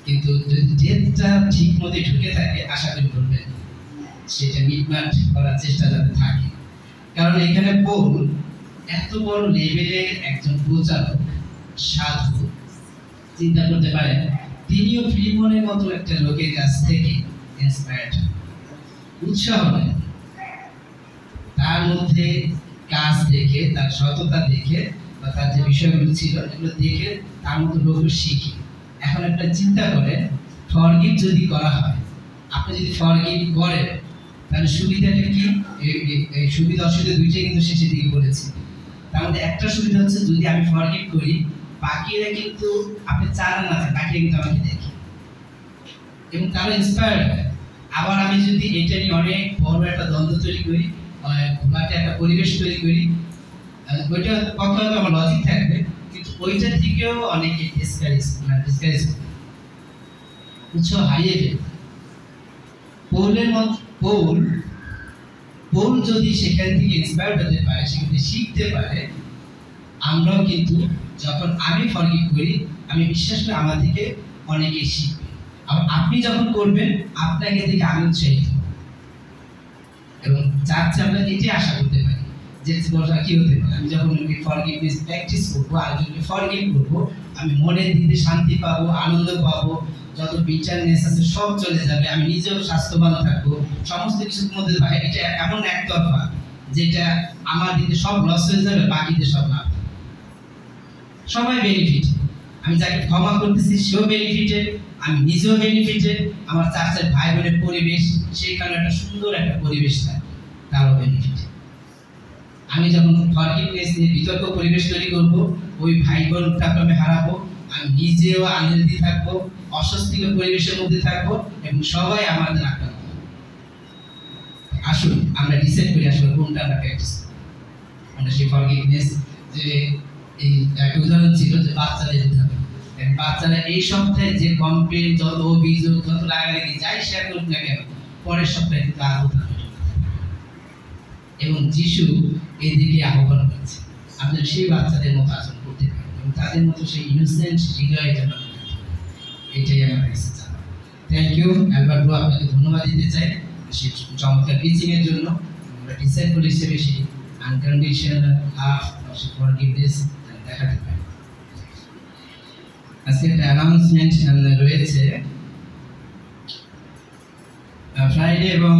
কিন্তু যদি ডেটটা ঠিক মতো ঢুকে থাকে আশা করি বলবেন সেটা মিটমাট করার চেষ্টা যাতে থাকে। কারণ এখানে পৌল এত বড় লেভেলের একজন প্রচারক, সাধু, চিন্তা করতে পারেন তিনিও ফিলিমনের মতো একটা লোকের কাছ থেকে ইন্সপায়ার্ড, উৎসাহ নেন, তার মধ্যে কাজ দেখে, তার সততা দেখে, বা তার যে বিষয়গুলো ছিল এগুলো দেখে তার মতো লোক শিখি। এখন একটা চিন্তা করেন, ফরগিভ যদি করা হয়, আপনি যদি ফরগিভ করেন তাহলে সুবিধাটা কি? এই সুবিধা অসুবিধা দুইটাই কিন্তু শেষের দিকে বলেছি। তার মধ্যে একটা সুবিধা হচ্ছে যদি আমি ফরগিভ করি, বাকিরা কিন্তু আপনি চান না বাকিরা কিন্তু আমাকে দেখে এবং তারা ইন্সপায়ার্ড হয়। আবার আমি যদি এটা নিয়ে অনেক বড় একটা দ্বন্দ্ব তৈরি করি, ঘোলাটে একটা পরিবেশ তৈরি করি, ওইটা পক্ষে হয়তো আমার লজিক থাকবে, কিন্তু ওইটার থেকেও অনেকে ডিসকারেজ উৎসাহ হারিয়ে ফেলে। পৌল যদি সেখান থেকে ইন্সপায়ার্ড হতে পারে, সেখান থেকে শিখতে পারে, আমরাও কিন্তু যখন আমি ফরগিভ করি, আমি বিশ্বাস করি আমার থেকে অনেকেই শিখবে। আবার আপনি যখন করবেন আপনাকে দেখে আমি উৎসাহিত এবং চাচ্ছি আমরা এটাই আশা করতে পারি যে কি হতে পারে। আমি যখন ফরগিভনেস প্র্যাকটিস করবো, আরেকজনকে ফরগিভ করবো, আমি মনের দিকে শান্তি পাবো, আনন্দ পাবো, যত বিটারনেস আছে সব চলে যাবে, আমি নিজেও স্বাস্থ্যবান থাকবো, সমস্ত কিছুর মধ্যে ভাই এটা এমন একতরফা যেটা আমার দিকে সব লস হয়ে যাবে, বাকিদের সব লাভ, সবাই বেনিফিট। আমি যাকে ক্ষমা করতেছি সেও বেনিফিটেড, আমি নিজেও বেনিফিটেড, আমার চার্চের ভাই বোনের পরিবেশ সেইখানে একটা সুন্দর একটা পরিবেশ থাকে, তারও বেনিফিট। আমি যখন ফরগিভনেস নিয়ে বিতর্ক পরিবেশ তৈরি করব, ওই ভাই বোনটাকে আমি হারাবো, আমি নিজেও আনন্দিত থাকবো, অস্বস্তিকর পরিবেশের মধ্যে থাকবো এবং সবাই আমাদের আক্রান্ত হবে। আসুন আমরা ডিসাইড করি আসলে কোনটা আমরা প্র্যাকটিস করব। আমরা সেই ফরগিভনেস, যে এই একটা উদাহরণ ছিল যে বাচ্চাদের উদাহরণ, বাচ্চারা এই সপ্তাহে যে কমপ্লেন, যত অভিযোগ, যত রাগারাগি যাই শেয়ার করুক না কেন, পরের সপ্তাহে কিন্তু আর হতে হবে। এবং যিশু এদিকে আহ্বান করছে আপনারা সেই বাচ্চাদের মতো আচরণ করতে পারেন এবং তাদের মতো সেই ইনোসেন্ট হৃদয় যেন, এটাই আমার কাছে চাওয়া। থ্যাংক ইউ অ্যালবার্ট ব্রো, আপনাকে ধন্যবাদ দিতে চাই সেই চমৎকার টিচিংয়ের জন্য। আমরা ডিসাইপল হিসেবে সেই আনকন্ডিশনাল লাভ, ফরগিভনেস দেখাতে পারি। আজকে একটা অ্যানাউন্সমেন্ট রয়েছে, ফ্রাইডে এবং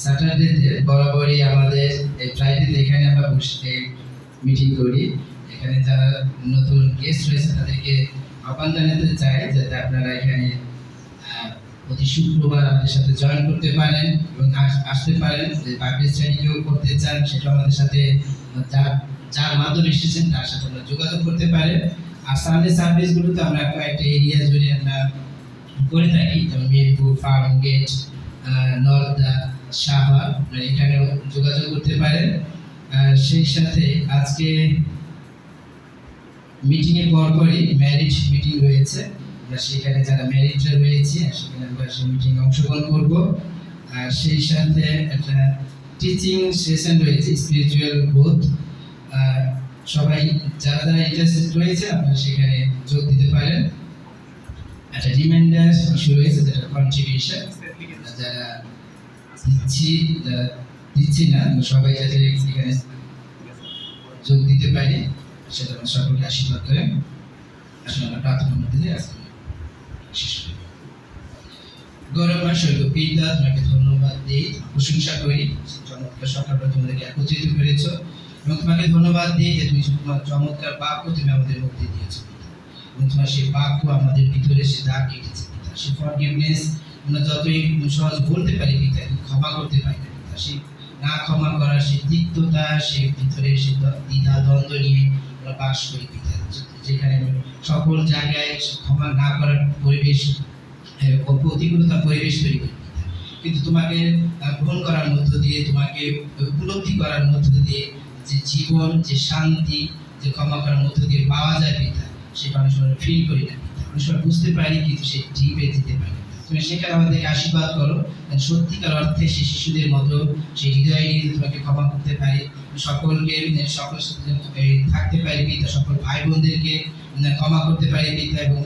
স্যাটারডেতে বরাবরই আমাদের এই ফ্রাইডেতে এখানে আমরা বসে মিটিং করি। এখানে যারা নতুন গেস্ট রয়েছে তাদেরকে আহ্বান জানাতে চাই যাতে আপনারা এখানে প্রতি শুক্রবার আমাদের সাথে জয়েন করতে পারেন এবং আসতে পারেন। যে বাইবেল স্টাডি কেউ করতে চান সেটা আমাদের সাথে যার মাধ্যমে এসেছেন তার সাথে আমরা যোগাযোগ করতে পারেন। আর সানডে সার্ভিসগুলোতে আমরা কয়েকটা এরিয়া জুড়ে আমরা করে থাকি, যেমন মিরপুর, ফার্ম গেট, নর্দা, সাভার, এখানে যোগাযোগ করতে পারেন। সেই সাথে আজকে মিটিং এর পরপরই ম্যারিড মিটিং রয়েছে, আমরা সেখানে যারা ম্যারিডরা রয়েছে সেখানে আমরা সেই মিটিংয়ে অংশগ্রহণ করব। আর সেই সাথে একটা টিচিং সেশন রয়েছে, স্পিরিচুয়াল গ্রোথ। সবাই যারা যারা ইন্টারেস্টেড রয়েছে আপনারা সেখানে যোগ দিতে পারেন। একটা রিমাইন্ডার ইস্যু রয়েছে, যেটা কন্ট্রিবিউশন, যারা দিচ্ছি না সবাই যাতে এখানে যোগ দিতে পারি সেটা আমরা সকলকে আশীর্বাদ করে আসলে আমরা প্রার্থনার মধ্যে দিয়ে আজকে শেষ করি। গৌরবময় স্বর্গীয় পিতা, তোমাকে ধন্যবাদ দিই, প্রশংসা করি চমৎকার সকালটা তোমাদেরকে একত্রিত করেছো, এবং তোমাকে ধন্যবাদ দিই যে তুমি তোমার চমৎকার বাক্য তুমি আমাদের মধ্যে দিয়েছো এবং তোমার সেই বাক্য আমাদের ভিতরে সে দাগ কেটেছে পিতা। সেই ফরগিভনেস আমরা যতই সহজ বলতে পারি পিতা, ক্ষমা করতে পারি না পিতা। সেই না ক্ষমা করার সেই তিক্ততা, সেই ভিতরে সে দ্বিধা দ্বন্দ্ব নিয়ে আমরা বাস করি পিতা, যেখানে সকল জায়গায় ক্ষমা না করার পরিবেশ, প্রতিকূলতা পরিবেশ তৈরি করি পিতা। কিন্তু তোমাকে গ্রহণ করার মধ্য দিয়ে, তোমাকে উপলব্ধি করার মধ্য দিয়ে যে জীবন, যে শান্তি, যে ক্ষমা করার মধ্য দিয়ে পাওয়া যায় পিতা, সেটা অনেক সময় ফিল করি না পিতা, অনেক সময় বুঝতে পারি কিন্তু সে ডিপে দিতে পারি। তুমি সেখানে আমাদেরকে আশীর্বাদ করো, সত্যিকার অর্থে সেই শিশুদের মতো সেই হৃদয় নিয়ে তোমাকে ক্ষমা করতে পারি, সকলকে সকল থাকতে পারি পিতা, সকল ভাই বোনদেরকে ক্ষমা করতে পারি পিতা, এবং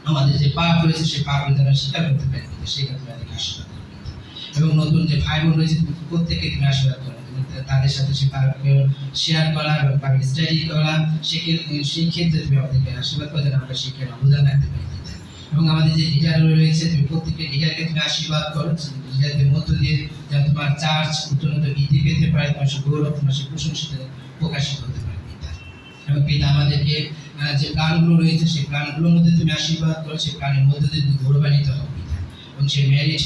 আমাদের যে পাপ রয়েছে সেই পাপগুলো তারা স্বীকার করতে পারি পিতা, সেখানে তোমাদেরকে আশীর্বাদ করো পিতা। এবং নতুন যে ভাই বোন রয়েছে প্রত্যেককে তুমি আশীর্বাদ করো, তাদের সাথে সে পাপকে শেয়ার করা এবং পাপকে স্টাডি করা, সেই ক্ষেত্রে তুমি আমাদেরকে আশীর্বাদ করে আমরা সেখানে অবদান রাখতে পারি পিতা। এবং আমাদের যে লিডার রয়েছে তুমি প্রত্যেকটা লিডারকে তুমি আশীর্বাদ করো, লিডারদের মধ্য দিয়ে যেন তোমার চার্চ উন্নত বৃদ্ধি পেতে পারে, তোমার সে গৌরব, তোমার সে প্রশংসিত প্রকাশিত হতে পারে পিতা। এবং পিতা আমাদেরকে যে প্ল্যানগুলো রয়েছে সেই প্ল্যানগুলোর মধ্যে তুমি আশীর্বাদ করো, সেই প্ল্যানের মধ্য দিয়ে তুমি গৌরবান্বিত হও পিতা। এবং সেই ম্যারেজ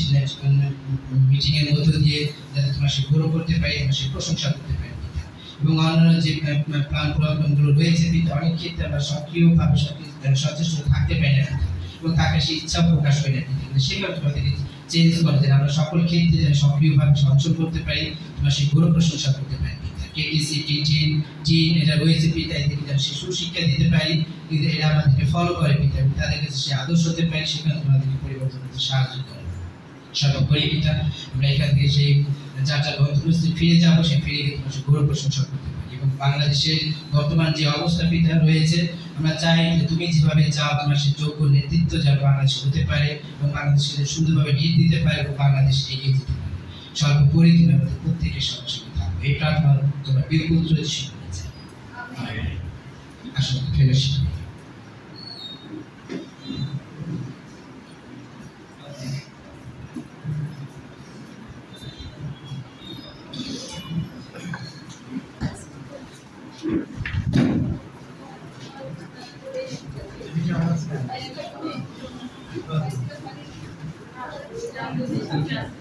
মিটিং এর মধ্য দিয়ে যাতে তোমার সে গৌরব করতে পারি, তোমার সে প্রশংসা করতে পারি পিতা। এবং অন্যান্য যে প্ল্যান প্রোগ্রামগুলো রয়েছে পিতা, অনেক ক্ষেত্রে আমরা সক্রিয়ভাবে সচেষ্ট থাকতে পারি না পিতা, এবং তাকে সেই ইচ্ছা প্রকাশ হয় না পিতা। সেখানে তোমাদেরকে চেঞ্জ করে দেন, আমরা সকল ক্ষেত্রে যেন সক্রিয়ভাবে সঞ্চল করতে পারি, তোমার সেই গৌরব প্রশংসা করতে পারি পিতা। কেটিসি, টিন এটা রয়েছে পিতা, এদেরকে যেন সে সুশিক্ষা দিতে পারি, কিন্তু এরা আমাদেরকে ফলো করে পিতা, তাদের কাছে সে আদর্শ হতে পারি, সেখানে তোমাদেরকে পরিবর্তন করতে সাহায্য করে। সর্বোপরি পিতা আমরা এখান থেকে সেই যার যার গন্তব্যস্থলে ফিরে যাবো, সেই ফিরে গিয়ে তোমার গৌরব প্রশংসা করতে পারি। এবং বাংলাদেশের বর্তমান যে অবস্থা পিতা রয়েছে, আমরা চাই যে তুমি যেভাবে চাও তোমার সেই যোগ্য নেতৃত্ব যেন বাংলাদেশ হতে পারে, এবং বাংলাদেশের সুন্দরভাবে লিড দিতে পারে, এবং বাংলাদেশ এগিয়ে যেতে পারে। সর্বোপরি তুমি আমাদের প্রত্যেকের সঙ্গে থাকবে, এই প্রার্থনা তোমার প্রিয় পুত্র যিশু করেছে। আসলে ফেলোশিপ Thank you.